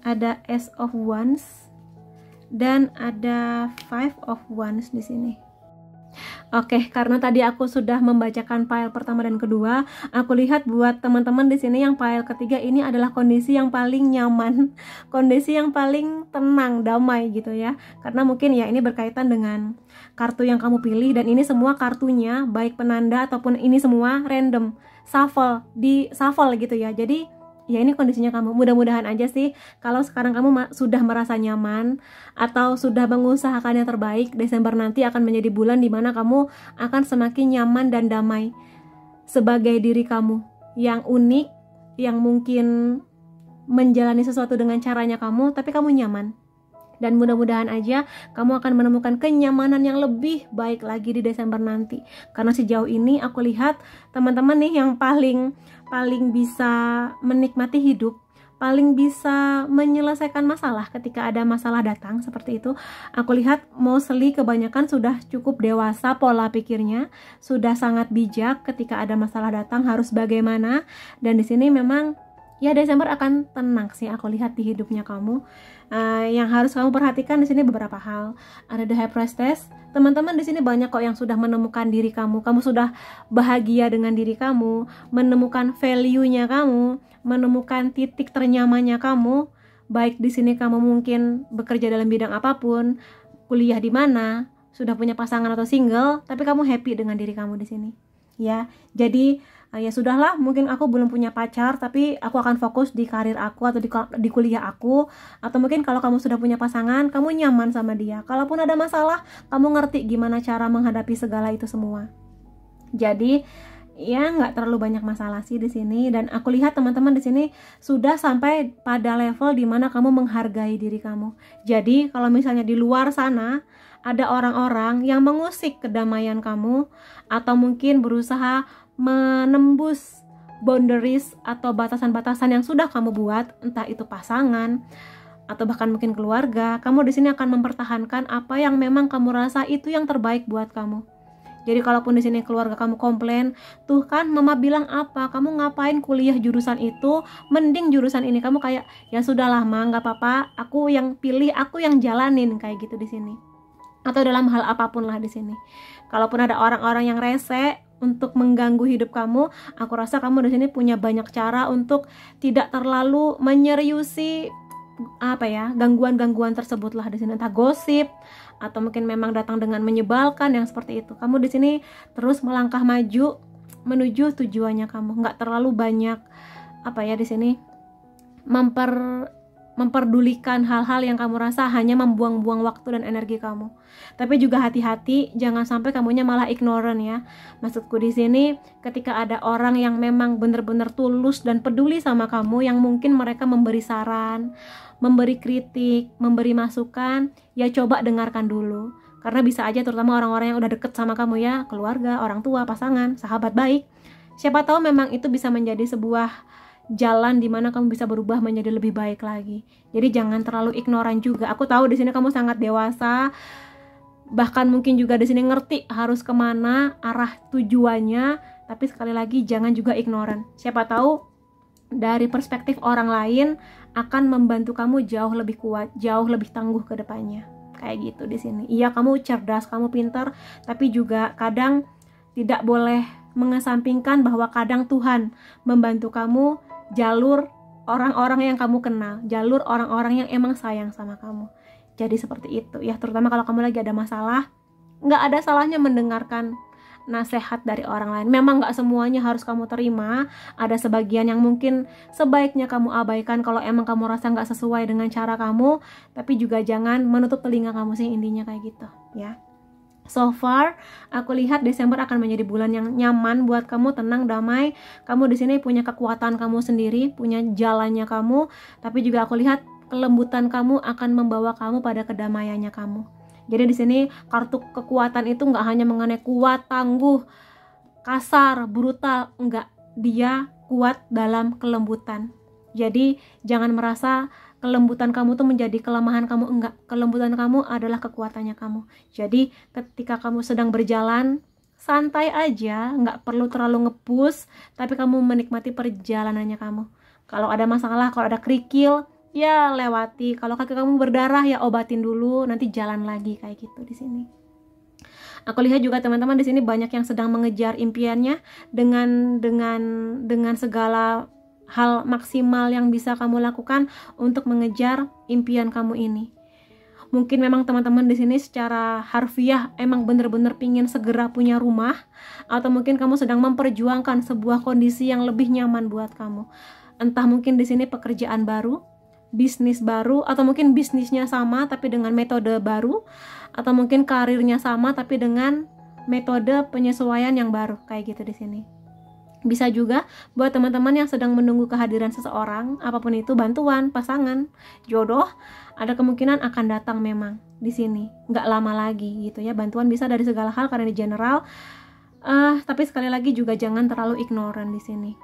ada Ace of Wands, dan ada Five of Wands di sini. Oke, karena tadi aku sudah membacakan file pertama dan kedua, aku lihat buat teman-teman di sini yang file ketiga ini adalah kondisi yang paling nyaman, kondisi yang paling tenang, damai gitu ya. Karena mungkin ya ini berkaitan dengan kartu yang kamu pilih, dan ini semua kartunya baik penanda ataupun ini semua random, di shuffle gitu ya. Jadi ya ini kondisinya kamu. Mudah-mudahan aja sih kalau sekarang kamu sudah merasa nyaman atau sudah mengusahakan yang terbaik, Desember nanti akan menjadi bulan dimana kamu akan semakin nyaman dan damai sebagai diri kamu yang unik, yang mungkin menjalani sesuatu dengan caranya kamu, tapi kamu nyaman. Dan mudah-mudahan aja kamu akan menemukan kenyamanan yang lebih baik lagi di Desember nanti. Karena sejauh ini aku lihat teman-teman nih yang paling bisa menikmati hidup, paling bisa menyelesaikan masalah ketika ada masalah datang seperti itu. Aku lihat mostly kebanyakan sudah cukup dewasa pola pikirnya, sudah sangat bijak ketika ada masalah datang harus bagaimana. Dan di sini memang ya Desember akan tenang sih aku lihat di hidupnya kamu. Yang harus kamu perhatikan di sini beberapa hal. Ada The High Priestess. Teman-teman di sini banyak kok yang sudah menemukan diri kamu. Kamu sudah bahagia dengan diri kamu, menemukan value-nya kamu, menemukan titik ternyamannya kamu. Baik di sini kamu mungkin bekerja dalam bidang apapun, kuliah di mana, sudah punya pasangan atau single, tapi kamu happy dengan diri kamu di sini. Ya, jadi ya sudahlah, mungkin aku belum punya pacar tapi aku akan fokus di karir aku atau di kuliah aku. Atau mungkin kalau kamu sudah punya pasangan, kamu nyaman sama dia, kalaupun ada masalah kamu ngerti gimana cara menghadapi segala itu semua. Jadi ya nggak terlalu banyak masalah sih di sini. Dan aku lihat teman-teman di sini sudah sampai pada level dimana kamu menghargai diri kamu. Jadi kalau misalnya di luar sana ada orang-orang yang mengusik kedamaian kamu, atau mungkin berusaha menembus boundaries atau batasan-batasan yang sudah kamu buat, entah itu pasangan atau bahkan mungkin keluarga, kamu di sini akan mempertahankan apa yang memang kamu rasa itu yang terbaik buat kamu. Jadi kalaupun di sini keluarga kamu komplain, tuh kan mama bilang apa, kamu ngapain kuliah jurusan itu, mending jurusan ini. Kamu kayak, ya sudahlah ma, nggak apa-apa, aku yang pilih, aku yang jalanin, kayak gitu di sini. Atau dalam hal apapun lah di sini. Kalaupun ada orang-orang yang rese untuk mengganggu hidup kamu, aku rasa kamu di sini punya banyak cara untuk tidak terlalu menyeriusi gangguan-gangguan tersebut lah di sini, entah gosip atau mungkin memang datang dengan menyebalkan yang seperti itu. Kamu di sini terus melangkah maju menuju tujuannya kamu, nggak terlalu banyak di sini memperdulikan hal-hal yang kamu rasa hanya membuang-buang waktu dan energi kamu. Tapi juga hati-hati, jangan sampai kamunya malah ignorant ya. Maksudku di sini, ketika ada orang yang memang benar-benar tulus dan peduli sama kamu, yang mungkin mereka memberi saran, memberi kritik, memberi masukan, ya coba dengarkan dulu. Karena bisa aja terutama orang-orang yang udah deket sama kamu ya, keluarga, orang tua, pasangan, sahabat baik. Siapa tahu memang itu bisa menjadi sebuah jalan dimana kamu bisa berubah menjadi lebih baik lagi. Jadi jangan terlalu ignoran juga. Aku tahu di sini kamu sangat dewasa, bahkan mungkin juga di sini ngerti harus kemana arah tujuannya. Tapi sekali lagi jangan juga ignoran. Siapa tahu dari perspektif orang lain akan membantu kamu jauh lebih kuat, jauh lebih tangguh ke depannya. Kayak gitu di sini. Iya, kamu cerdas, kamu pintar, tapi juga kadang tidak boleh mengesampingkan bahwa kadang Tuhan membantu kamu jalur orang-orang yang kamu kenal, jalur orang-orang yang emang sayang sama kamu. Jadi seperti itu ya, terutama kalau kamu lagi ada masalah, nggak ada salahnya mendengarkan nasihat dari orang lain. Memang nggak semuanya harus kamu terima, ada sebagian yang mungkin sebaiknya kamu abaikan kalau emang kamu rasa nggak sesuai dengan cara kamu, tapi juga jangan menutup telinga kamu sih, intinya kayak gitu ya. So far, aku lihat Desember akan menjadi bulan yang nyaman buat kamu, tenang, damai. Kamu di sini punya kekuatan kamu sendiri, punya jalannya kamu, tapi juga aku lihat kelembutan kamu akan membawa kamu pada kedamaiannya kamu. Jadi di sini kartu kekuatan itu nggak hanya mengenai kuat, tangguh, kasar, brutal, enggak. Dia kuat dalam kelembutan. Jadi jangan merasa kelembutan kamu tuh menjadi kelemahan kamu, enggak. Kelembutan kamu adalah kekuatannya kamu. Jadi ketika kamu sedang berjalan, santai aja, nggak perlu terlalu nge-push, tapi kamu menikmati perjalanannya kamu. Kalau ada masalah, kalau ada kerikil, ya lewati. Kalau kaki kamu berdarah, ya obatin dulu, nanti jalan lagi, kayak gitu di sini. Aku lihat juga teman-teman di sini banyak yang sedang mengejar impiannya dengan segala hal maksimal yang bisa kamu lakukan untuk mengejar impian kamu ini. Mungkin memang teman-teman di sini secara harfiah emang bener-bener pingin segera punya rumah, atau mungkin kamu sedang memperjuangkan sebuah kondisi yang lebih nyaman buat kamu. Entah mungkin di sini pekerjaan baru, bisnis baru, atau mungkin bisnisnya sama tapi dengan metode baru, atau mungkin karirnya sama tapi dengan metode penyesuaian yang baru, kayak gitu di sini. Bisa juga buat teman-teman yang sedang menunggu kehadiran seseorang, apapun itu, bantuan, pasangan, jodoh, ada kemungkinan akan datang memang di sini, nggak lama lagi gitu ya. Bantuan bisa dari segala hal karena di general, tapi sekali lagi juga jangan terlalu ignoran di sini.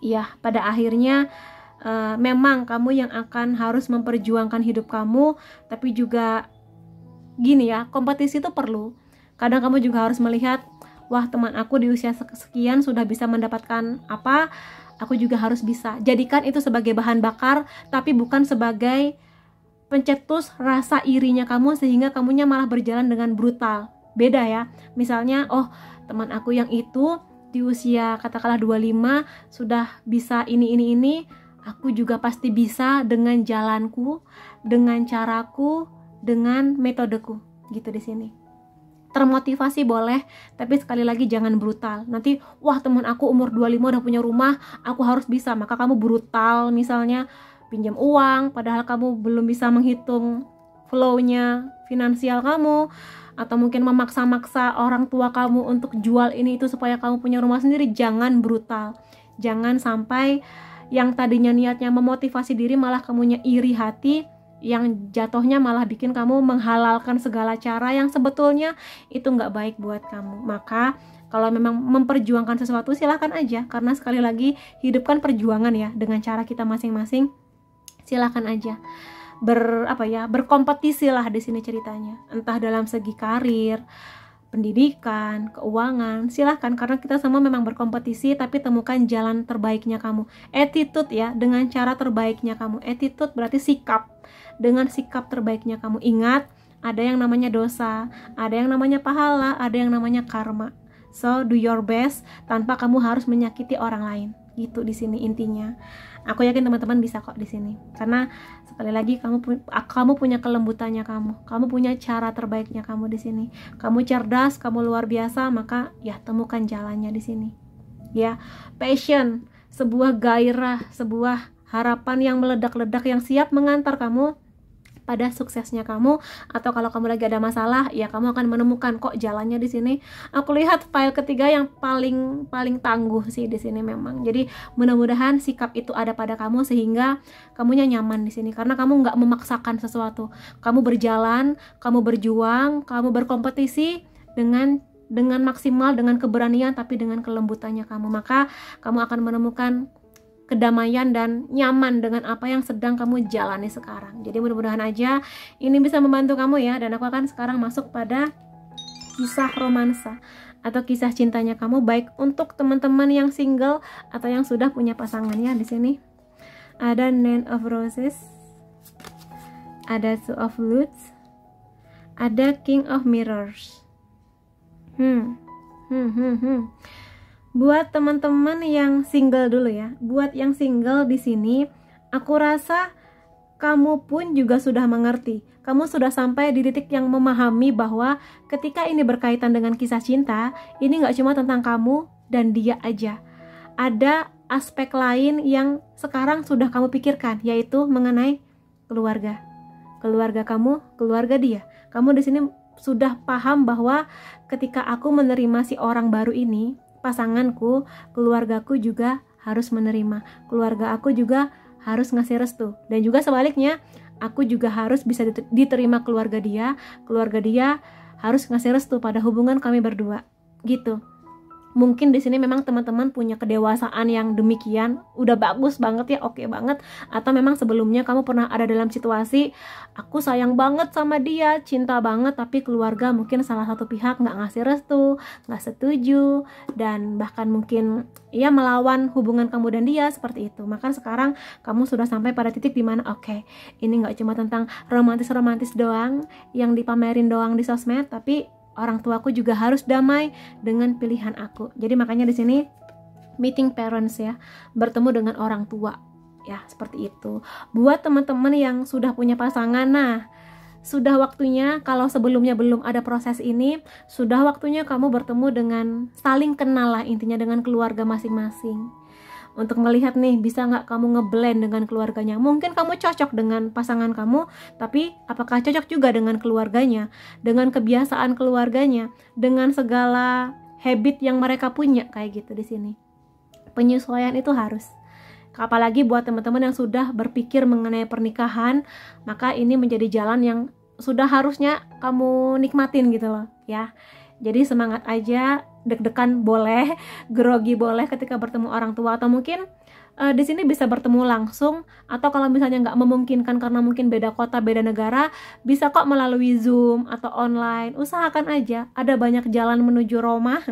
Iya, pada akhirnya memang kamu yang akan harus memperjuangkan hidup kamu, tapi juga gini ya, kompetisi itu perlu. Kadang kamu juga harus melihat, wah teman aku di usia sekian sudah bisa mendapatkan apa, aku juga harus bisa. Jadikan itu sebagai bahan bakar, tapi bukan sebagai pencetus rasa irinya kamu sehingga kamunya malah berjalan dengan brutal. Beda ya, misalnya teman aku yang itu di usia katakanlah 25 sudah bisa ini, aku juga pasti bisa dengan jalanku, dengan caraku, dengan metodeku, gitu di sini. Termotivasi boleh, tapi sekali lagi jangan brutal. Nanti, wah teman aku umur 25 udah punya rumah, aku harus bisa. Maka kamu brutal, misalnya pinjam uang, padahal kamu belum bisa menghitung flow-nya finansial kamu, atau mungkin memaksa-maksa orang tua kamu untuk jual ini itu supaya kamu punya rumah sendiri. Jangan brutal. Jangan sampai yang tadinya niatnya memotivasi diri malah kamunya iri hati, yang jatuhnya malah bikin kamu menghalalkan segala cara yang sebetulnya itu nggak baik buat kamu. Maka kalau memang memperjuangkan sesuatu silahkan aja, karena sekali lagi hidup kan perjuangan ya, dengan cara kita masing-masing. Silahkan aja berkompetisi lah di sini ceritanya, entah dalam segi karir, pendidikan, keuangan, silahkan, karena kita semua memang berkompetisi, tapi temukan jalan terbaiknya kamu. Attitude ya, dengan cara terbaiknya kamu. Attitude berarti sikap, dengan sikap terbaiknya kamu. Ingat, ada yang namanya dosa, ada yang namanya pahala, ada yang namanya karma. So do your best tanpa kamu harus menyakiti orang lain. Gitu di sini intinya. Aku yakin teman-teman bisa kok di sini. Karena sekali lagi kamu punya kelembutannya kamu punya cara terbaiknya kamu di sini. Kamu cerdas, kamu luar biasa, maka ya temukan jalannya di sini. Ya, passion, sebuah gairah, sebuah harapan yang meledak-ledak yang siap mengantar kamu pada suksesnya kamu. Atau kalau kamu lagi ada masalah, ya kamu akan menemukan kok jalannya di sini. Aku lihat file ketiga yang paling tangguh sih di sini memang. Jadi mudah-mudahan sikap itu ada pada kamu sehingga kamunya nyaman di sini, karena kamu nggak memaksakan sesuatu. Kamu berjalan, kamu berjuang, kamu berkompetisi dengan maksimal, dengan keberanian, tapi dengan kelembutannya kamu. Maka kamu akan menemukan kedamaian dan nyaman dengan apa yang sedang kamu jalani sekarang. Jadi mudah-mudahan aja ini bisa membantu kamu ya. Dan aku akan sekarang masuk pada kisah romansa atau kisah cintanya kamu, baik untuk teman-teman yang single atau yang sudah punya pasangan ya. Di sini ada Nine of Roses, ada Two of Ludes, ada King of Mirrors. Buat teman-teman yang single dulu ya. Buat yang single di sini, aku rasa kamu pun juga sudah mengerti. Kamu sudah sampai di titik yang memahami bahwa ketika ini berkaitan dengan kisah cinta, ini gak cuma tentang kamu dan dia aja. Ada aspek lain yang sekarang sudah kamu pikirkan, yaitu mengenai keluarga. Keluarga kamu, keluarga dia. Kamu di sini sudah paham bahwa ketika aku menerima si orang baru ini, pasanganku, keluargaku juga harus menerima. Keluarga aku juga harus ngasih restu. Dan juga sebaliknya, aku juga harus bisa diterima keluarga dia harus ngasih restu pada hubungan kami berdua. Gitu. Mungkin di sini memang teman-teman punya kedewasaan yang demikian, udah bagus banget ya, oke banget. Atau memang sebelumnya kamu pernah ada dalam situasi aku sayang banget sama dia, cinta banget, tapi keluarga mungkin salah satu pihak nggak ngasih restu, nggak setuju, dan bahkan mungkin ya melawan hubungan kamu dan dia seperti itu. Maka sekarang kamu sudah sampai pada titik dimana oke, ini nggak cuma tentang romantis-romantis doang yang dipamerin doang di sosmed, tapi orang tuaku juga harus damai dengan pilihan aku. Jadi makanya di sini meeting parents ya, bertemu dengan orang tua ya, seperti itu. Buat teman-teman yang sudah punya pasangan, nah sudah waktunya, kalau sebelumnya belum ada proses ini, sudah waktunya kamu bertemu dengan saling kenal lah, intinya dengan keluarga masing-masing. Untuk melihat nih, bisa nggak kamu ngeblend dengan keluarganya. Mungkin kamu cocok dengan pasangan kamu, tapi apakah cocok juga dengan keluarganya, dengan kebiasaan keluarganya, dengan segala habit yang mereka punya, kayak gitu di sini. Penyesuaian itu harus. Apalagi buat teman-teman yang sudah berpikir mengenai pernikahan, maka ini menjadi jalan yang sudah harusnya kamu nikmatin gitu loh ya. Jadi semangat aja, deg-degan boleh, grogi boleh ketika bertemu orang tua, atau mungkin di sini bisa bertemu langsung, atau kalau misalnya nggak memungkinkan karena mungkin beda kota, beda negara, bisa kok melalui Zoom atau online. Usahakan aja, ada banyak jalan menuju Roma.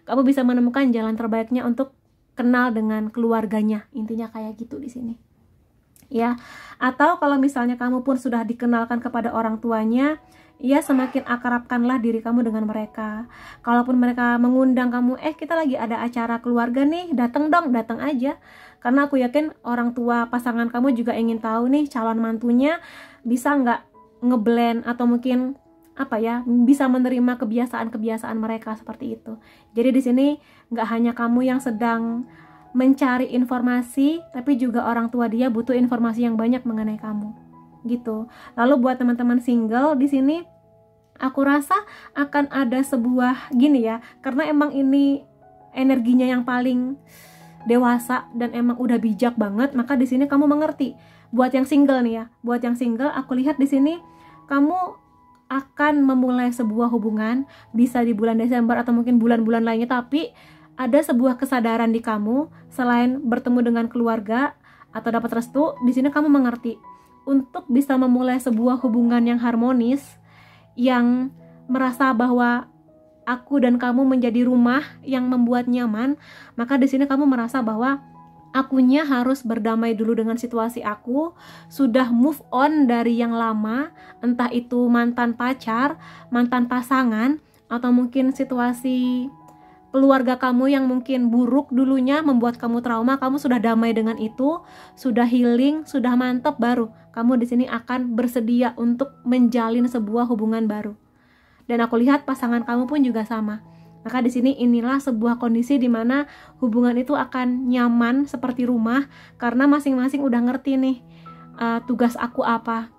Kamu bisa menemukan jalan terbaiknya untuk kenal dengan keluarganya, intinya kayak gitu di sini. Ya, atau kalau misalnya kamu pun sudah dikenalkan kepada orang tuanya, ya semakin akrabkanlah diri kamu dengan mereka. Kalaupun mereka mengundang kamu, kita lagi ada acara keluarga nih, datang dong, datang aja. Karena aku yakin orang tua pasangan kamu juga ingin tahu nih calon mantunya bisa nggak ngeblend atau mungkin bisa menerima kebiasaan-kebiasaan mereka seperti itu. Jadi di sini nggak hanya kamu yang sedang mencari informasi, tapi juga orang tua dia butuh informasi yang banyak mengenai kamu. Gitu. Lalu buat teman-teman single di sini, aku rasa akan ada sebuah gini ya, karena emang ini energinya yang paling dewasa dan emang udah bijak banget, maka di sini kamu mengerti. Buat yang single nih ya, buat yang single, aku lihat di sini kamu akan memulai sebuah hubungan, bisa di bulan Desember atau mungkin bulan-bulan lainnya, tapi ada sebuah kesadaran di kamu, selain bertemu dengan keluarga atau dapat restu, di sini kamu mengerti untuk bisa memulai sebuah hubungan yang harmonis, yang merasa bahwa aku dan kamu menjadi rumah yang membuat nyaman, maka di sini kamu merasa bahwa akunya harus berdamai dulu dengan situasi aku, sudah move on dari yang lama, entah itu mantan pacar, mantan pasangan, atau mungkin situasi keluarga kamu yang mungkin buruk dulunya membuat kamu trauma. Kamu sudah damai dengan itu, sudah healing, sudah mantep, baru kamu di sini akan bersedia untuk menjalin sebuah hubungan baru. Dan aku lihat pasangan kamu pun juga sama. Maka di sini inilah sebuah kondisi di mana hubungan itu akan nyaman seperti rumah, karena masing-masing udah ngerti nih tugas aku apa,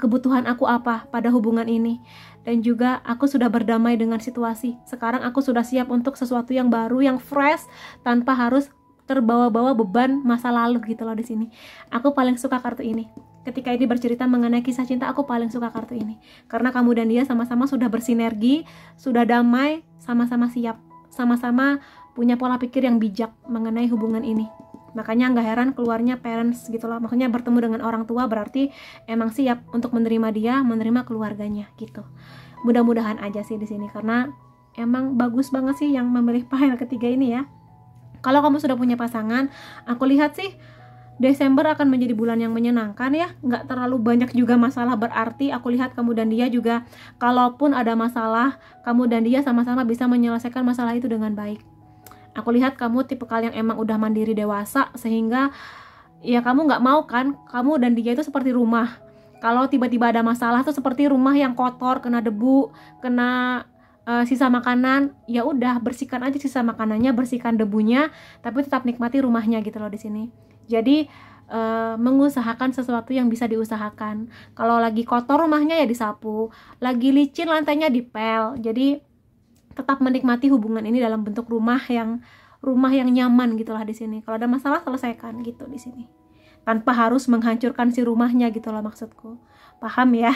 kebutuhan aku apa pada hubungan ini, dan juga aku sudah berdamai dengan situasi. Sekarang aku sudah siap untuk sesuatu yang baru, yang fresh, tanpa harus terbawa-bawa beban masa lalu gitu loh. Di sini aku paling suka kartu ini. Ketika ini bercerita mengenai kisah cinta, aku paling suka kartu ini karena kamu dan dia sama-sama sudah bersinergi, sudah damai, sama-sama siap, sama-sama punya pola pikir yang bijak mengenai hubungan ini. Makanya nggak heran keluarnya parents gitu loh. Maksudnya bertemu dengan orang tua berarti emang siap untuk menerima dia, menerima keluarganya gitu. Mudah-mudahan aja sih di sini, karena emang bagus banget sih yang memilih pile ketiga ini ya. Kalau kamu sudah punya pasangan, aku lihat sih Desember akan menjadi bulan yang menyenangkan ya. Nggak terlalu banyak juga masalah, berarti aku lihat kamu dan dia juga, kalaupun ada masalah, kamu dan dia sama-sama bisa menyelesaikan masalah itu dengan baik. Aku lihat kamu tipikal yang emang udah mandiri dewasa, sehingga ya kamu nggak mau kan, kamu dan dia itu seperti rumah. Kalau tiba-tiba ada masalah tuh seperti rumah yang kotor, kena debu, kena sisa makanan, ya udah bersihkan aja sisa makanannya, bersihkan debunya, tapi tetap nikmati rumahnya gitu loh di sini. Jadi mengusahakan sesuatu yang bisa diusahakan. Kalau lagi kotor rumahnya ya disapu, lagi licin lantainya dipel. Jadi tetap menikmati hubungan ini dalam bentuk rumah yang nyaman gitulah di sini. Kalau ada masalah selesaikan gitu di sini, tanpa harus menghancurkan si rumahnya gitu loh maksudku. Paham ya?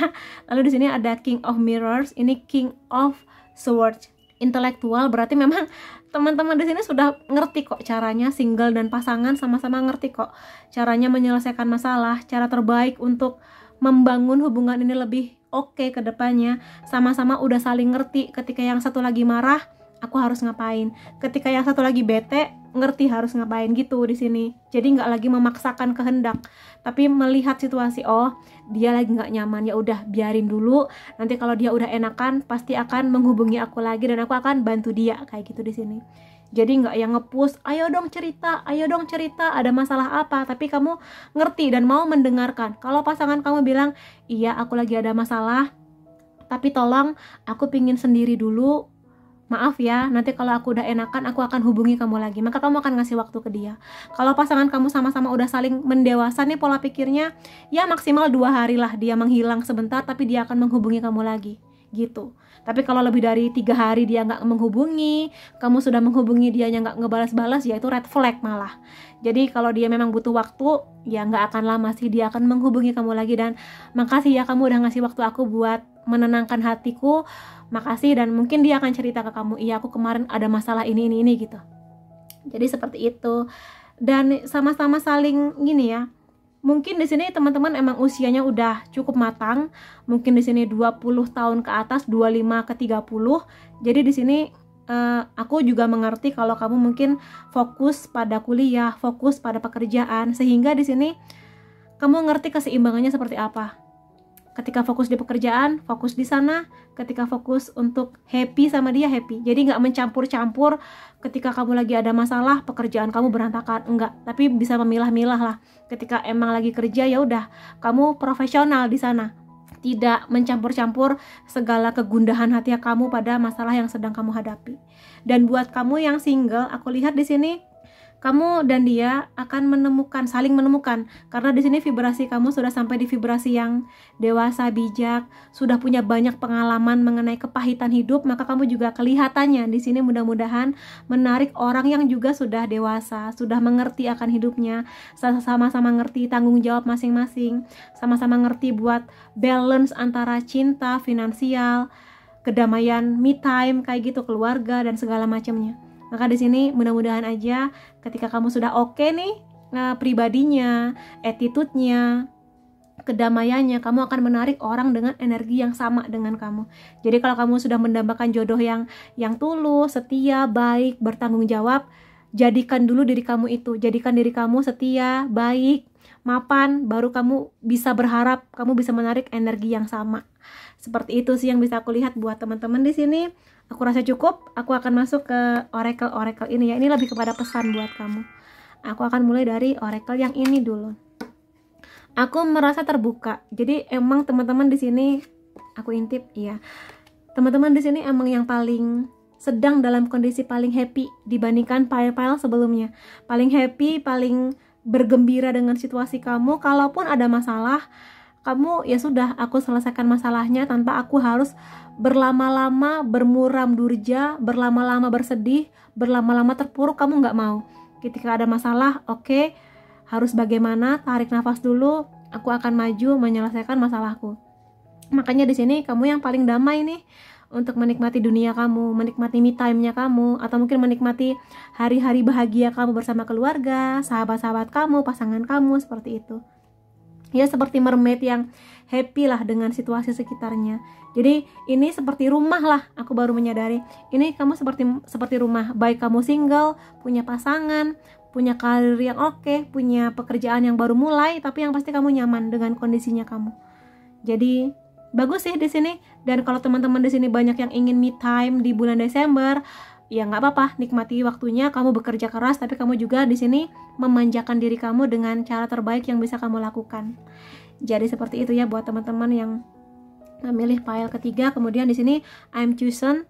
Lalu di sini ada King of Mirrors, ini King of Swords. Intelektual berarti memang teman-teman di sini sudah ngerti kok caranya, single dan pasangan sama-sama ngerti kok caranya menyelesaikan masalah, cara terbaik untuk membangun hubungan ini lebih oke ke depannya. Sama-sama udah saling ngerti ketika yang satu lagi marah, aku harus ngapain. Ketika yang satu lagi bete, ngerti harus ngapain gitu di sini. Jadi nggak lagi memaksakan kehendak, tapi melihat situasi, oh dia lagi nggak nyaman, ya udah biarin dulu. Nanti kalau dia udah enakan, pasti akan menghubungi aku lagi dan aku akan bantu dia kayak gitu di sini. Jadi nggak yang nge-push, ayo dong cerita, ada masalah apa, tapi kamu ngerti dan mau mendengarkan. Kalau pasangan kamu bilang, iya aku lagi ada masalah, tapi tolong aku pingin sendiri dulu, maaf ya, nanti kalau aku udah enakan aku akan hubungi kamu lagi, maka kamu akan ngasih waktu ke dia. Kalau pasangan kamu sama-sama udah saling mendewasa nih pola pikirnya, ya maksimal 2 hari lah dia menghilang sebentar, tapi dia akan menghubungi kamu lagi gitu. Tapi kalau lebih dari 3 hari dia nggak menghubungi, kamu sudah menghubungi dianya nggak ngebalas-balas, ya itu red flag malah. Jadi kalau dia memang butuh waktu, ya nggak akan lama sih dia akan menghubungi kamu lagi. Dan makasih ya kamu udah ngasih waktu aku buat menenangkan hatiku, makasih. Dan mungkin dia akan cerita ke kamu, iya aku kemarin ada masalah ini gitu. Jadi seperti itu. Dan sama-sama saling gini ya. Mungkin di sini teman-teman emang usianya udah cukup matang. Mungkin di sini 20 tahun ke atas, 25 ke 30. Jadi di sini aku juga mengerti kalau kamu mungkin fokus pada kuliah, fokus pada pekerjaan, sehingga di sini kamu ngerti keseimbangannya seperti apa. Ketika fokus di pekerjaan, fokus di sana. Ketika fokus untuk happy sama dia, happy. Jadi nggak mencampur-campur. Ketika kamu lagi ada masalah, pekerjaan kamu berantakan, enggak. Tapi bisa memilah-milah lah. Ketika emang lagi kerja, ya udah, kamu profesional di sana. Tidak mencampur-campur segala kegundahan hati kamu pada masalah yang sedang kamu hadapi. Dan buat kamu yang single, aku lihat di sini kamu dan dia akan saling menemukan, karena di sini vibrasi kamu sudah sampai di vibrasi yang dewasa, bijak, sudah punya banyak pengalaman mengenai kepahitan hidup, maka kamu juga kelihatannya di sini mudah-mudahan menarik orang yang juga sudah dewasa, sudah mengerti akan hidupnya, sama-sama ngerti tanggung jawab masing-masing, sama-sama ngerti buat balance antara cinta, finansial, kedamaian, me time, kayak gitu, keluarga dan segala macamnya. Maka di sini mudah-mudahan aja ketika kamu sudah oke nih pribadinya, attitude-nya, kedamaiannya, kamu akan menarik orang dengan energi yang sama dengan kamu. Jadi kalau kamu sudah mendambakan jodoh yang tulus, setia, baik, bertanggung jawab, jadikan dulu diri kamu itu. Jadikan diri kamu setia, baik, mapan, baru kamu bisa berharap kamu bisa menarik energi yang sama. Seperti itu sih yang bisa aku lihat buat teman-teman di sini. Aku rasa cukup. Aku akan masuk ke oracle ini ya. Ini lebih kepada pesan buat kamu. Aku akan mulai dari oracle yang ini dulu. Aku merasa terbuka. Jadi emang teman-teman di sini, aku intip ya. Teman-teman di sini emang yang paling sedang dalam kondisi paling happy dibandingkan pile-pile sebelumnya. Paling happy, paling bergembira dengan situasi kamu. Kalaupun ada masalah, kamu ya sudah, aku selesaikan masalahnya tanpa aku harus berlama-lama bermuram durja, berlama-lama bersedih, berlama-lama terpuruk. Kamu nggak mau. Ketika ada masalah, oke, harus bagaimana, tarik nafas dulu, aku akan maju menyelesaikan masalahku. Makanya di sini kamu yang paling damai nih untuk menikmati dunia kamu, menikmati me time-nya kamu, atau mungkin menikmati hari-hari bahagia kamu bersama keluarga, sahabat-sahabat kamu, pasangan kamu, seperti itu. Ya seperti mermaid yang happy lah dengan situasi sekitarnya. Jadi ini seperti rumah lah, aku baru menyadari. Ini kamu seperti rumah, baik kamu single, punya pasangan, punya karir yang oke, punya pekerjaan yang baru mulai, tapi yang pasti kamu nyaman dengan kondisinya kamu. Jadi bagus sih di sini. Dan kalau teman-teman di sini banyak yang ingin me time di bulan Desember, ya nggak apa-apa, nikmati waktunya. Kamu bekerja keras, tapi kamu juga di sini memanjakan diri kamu dengan cara terbaik yang bisa kamu lakukan. Jadi seperti itu ya buat teman-teman yang memilih pile ketiga. Kemudian di sini I'm chosen,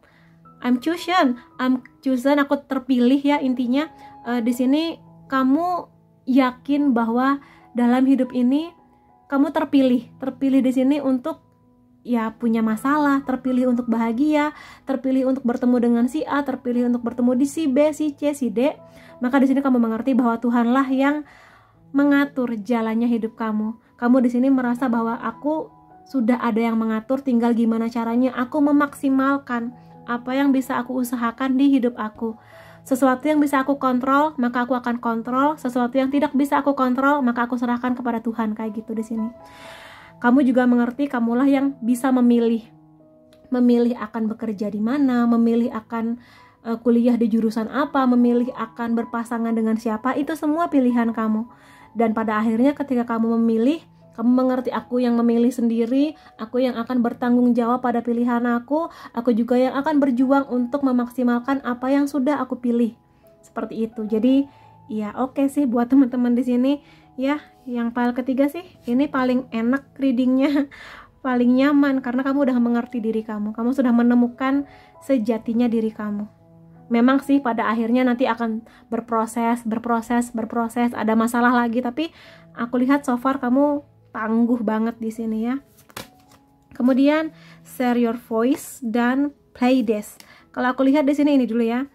aku terpilih ya intinya. Di sini kamu yakin bahwa dalam hidup ini kamu terpilih di sini untuk ya punya masalah, terpilih untuk bahagia, terpilih untuk bertemu dengan si A, terpilih untuk bertemu di si B, si C, si D. Maka di sini kamu mengerti bahwa Tuhanlah yang mengatur jalannya hidup kamu. Kamu di sini merasa bahwa aku sudah ada yang mengatur, tinggal gimana caranya aku memaksimalkan apa yang bisa aku usahakan di hidup aku. Sesuatu yang bisa aku kontrol, maka aku akan kontrol. Sesuatu yang tidak bisa aku kontrol, maka aku serahkan kepada Tuhan, kayak gitu di sini. Kamu juga mengerti, kamulah yang bisa memilih akan bekerja di mana, memilih akan kuliah di jurusan apa, memilih akan berpasangan dengan siapa. Itu semua pilihan kamu. Dan pada akhirnya ketika kamu memilih, kamu mengerti aku yang memilih sendiri, aku yang akan bertanggung jawab pada pilihan aku juga yang akan berjuang untuk memaksimalkan apa yang sudah aku pilih. Seperti itu. Jadi, ya oke sih buat teman-teman di sini ya, yang pile ketiga sih ini paling enak readingnya, paling nyaman karena kamu udah mengerti diri kamu. Kamu sudah menemukan sejatinya diri kamu. Memang sih pada akhirnya nanti akan berproses, ada masalah lagi, tapi aku lihat so far kamu tangguh banget di sini ya. Kemudian share your voice dan play this. Kalau aku lihat di sini ini dulu ya.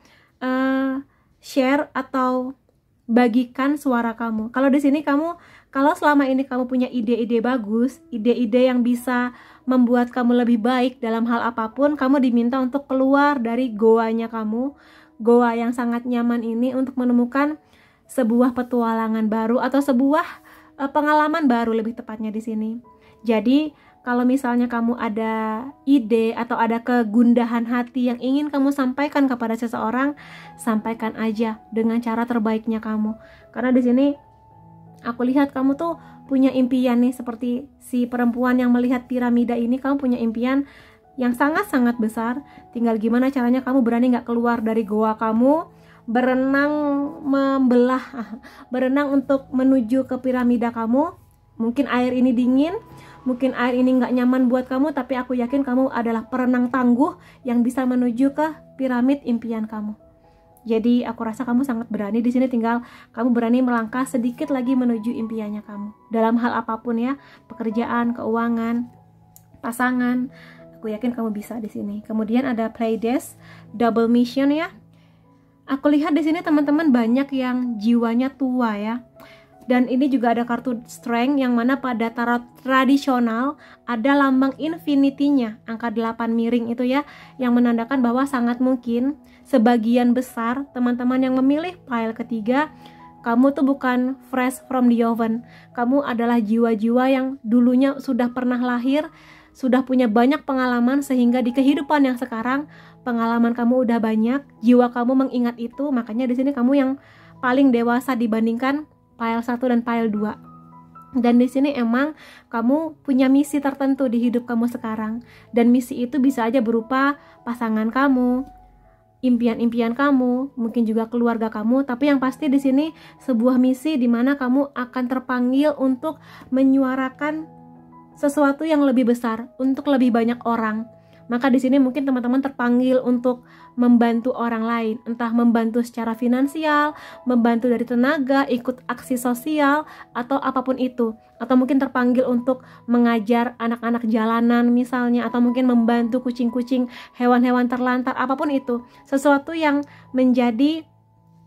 Share atau bagikan suara kamu. Kalau di sini kalau selama ini kamu punya ide-ide bagus, ide-ide yang bisa membuat kamu lebih baik dalam hal apapun, kamu diminta untuk keluar dari goanya kamu, goa yang sangat nyaman ini, untuk menemukan sebuah petualangan baru atau sebuah pengalaman baru lebih tepatnya di sini. Jadi kalau misalnya kamu ada ide atau ada kegundahan hati yang ingin kamu sampaikan kepada seseorang, sampaikan aja dengan cara terbaiknya kamu. Karena di sini aku lihat kamu tuh punya impian nih, seperti si perempuan yang melihat piramida ini. Kamu punya impian yang sangat-sangat besar. Tinggal gimana caranya kamu berani gak keluar dari goa kamu, berenang untuk menuju ke piramida kamu. Mungkin air ini dingin, mungkin air ini nggak nyaman buat kamu, tapi aku yakin kamu adalah perenang tangguh yang bisa menuju ke piramid impian kamu. Jadi aku rasa kamu sangat berani di sini. Tinggal kamu berani melangkah sedikit lagi menuju impiannya kamu dalam hal apapun ya, pekerjaan, keuangan, pasangan. Aku yakin kamu bisa di sini. Kemudian ada play this, double mission ya. Aku lihat di sini teman-teman banyak yang jiwanya tua ya. Dan ini juga ada kartu strength yang mana pada tarot tradisional ada lambang infinity-nya, angka 8 miring itu ya, yang menandakan bahwa sangat mungkin sebagian besar teman-teman yang memilih pile ketiga, Kamu tuh bukan fresh from the oven. Kamu adalah jiwa-jiwa yang dulunya sudah pernah lahir, sudah punya banyak pengalaman, sehingga di kehidupan yang sekarang pengalaman kamu udah banyak, jiwa kamu mengingat itu. Makanya di sini kamu yang paling dewasa dibandingkan pile 1 dan pile 2. Dan di sini emang kamu punya misi tertentu di hidup kamu sekarang. Dan misi itu bisa aja berupa pasangan kamu, impian-impian kamu, mungkin juga keluarga kamu. Tapi yang pasti di sini sebuah misi di mana kamu akan terpanggil untuk menyuarakan sesuatu yang lebih besar untuk lebih banyak orang. Maka di sini mungkin teman-teman terpanggil untuk membantu orang lain, entah membantu secara finansial, membantu dari tenaga, ikut aksi sosial, atau apapun itu. Atau mungkin terpanggil untuk mengajar anak-anak jalanan misalnya, atau mungkin membantu kucing-kucing, hewan-hewan terlantar, apapun itu. Sesuatu yang menjadi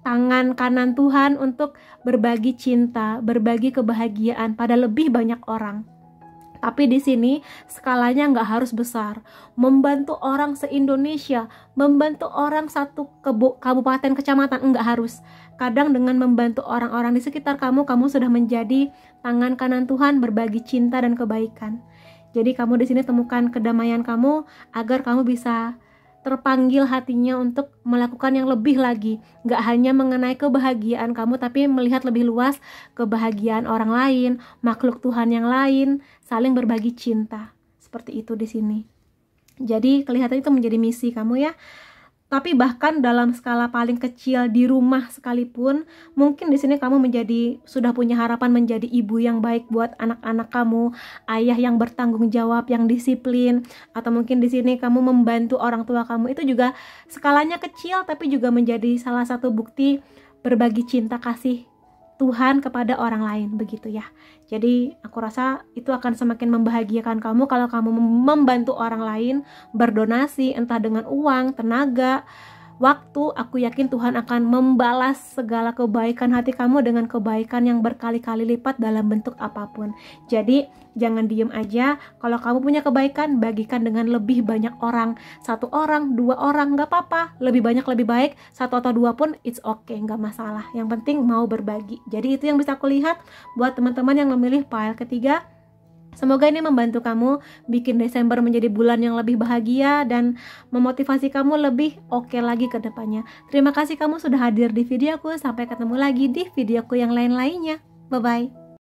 tangan kanan Tuhan untuk berbagi cinta, berbagi kebahagiaan pada lebih banyak orang. Tapi di sini skalanya nggak harus besar. Membantu orang se-Indonesia, membantu orang satu kabupaten kecamatan, nggak harus. Kadang dengan membantu orang-orang di sekitar kamu, kamu sudah menjadi tangan kanan Tuhan berbagi cinta dan kebaikan. Jadi kamu di sini temukan kedamaian kamu agar kamu bisa terpanggil hatinya untuk melakukan yang lebih lagi. Gak hanya mengenai kebahagiaan kamu, tapi melihat lebih luas kebahagiaan orang lain, makhluk Tuhan yang lain, saling berbagi cinta. Seperti itu di sini. Jadi kelihatan itu menjadi misi kamu ya. Tapi bahkan dalam skala paling kecil di rumah sekalipun, mungkin di sini kamu sudah punya harapan menjadi ibu yang baik buat anak-anak kamu, ayah yang bertanggung jawab, yang disiplin, atau mungkin di sini kamu membantu orang tua kamu. Itu juga skalanya kecil, tapi juga menjadi salah satu bukti berbagi cinta kasih Tuhan kepada orang lain, begitu ya. Jadi aku rasa itu akan semakin membahagiakan kamu kalau kamu membantu orang lain, berdonasi entah dengan uang, tenaga, waktu. Aku yakin Tuhan akan membalas segala kebaikan hati kamu dengan kebaikan yang berkali-kali lipat dalam bentuk apapun. Jadi jangan diem aja. Kalau kamu punya kebaikan, bagikan dengan lebih banyak orang. 1 orang, 2 orang, gak apa-apa. Lebih banyak lebih baik. 1 atau 2 pun it's okay, gak masalah. Yang penting mau berbagi. Jadi itu yang bisa aku lihat buat teman-teman yang memilih pile ketiga. Semoga ini membantu kamu bikin Desember menjadi bulan yang lebih bahagia dan memotivasi kamu lebih oke lagi ke depannya. Terima kasih kamu sudah hadir di videoku. Sampai ketemu lagi di videoku yang lain-lainnya. Bye-bye.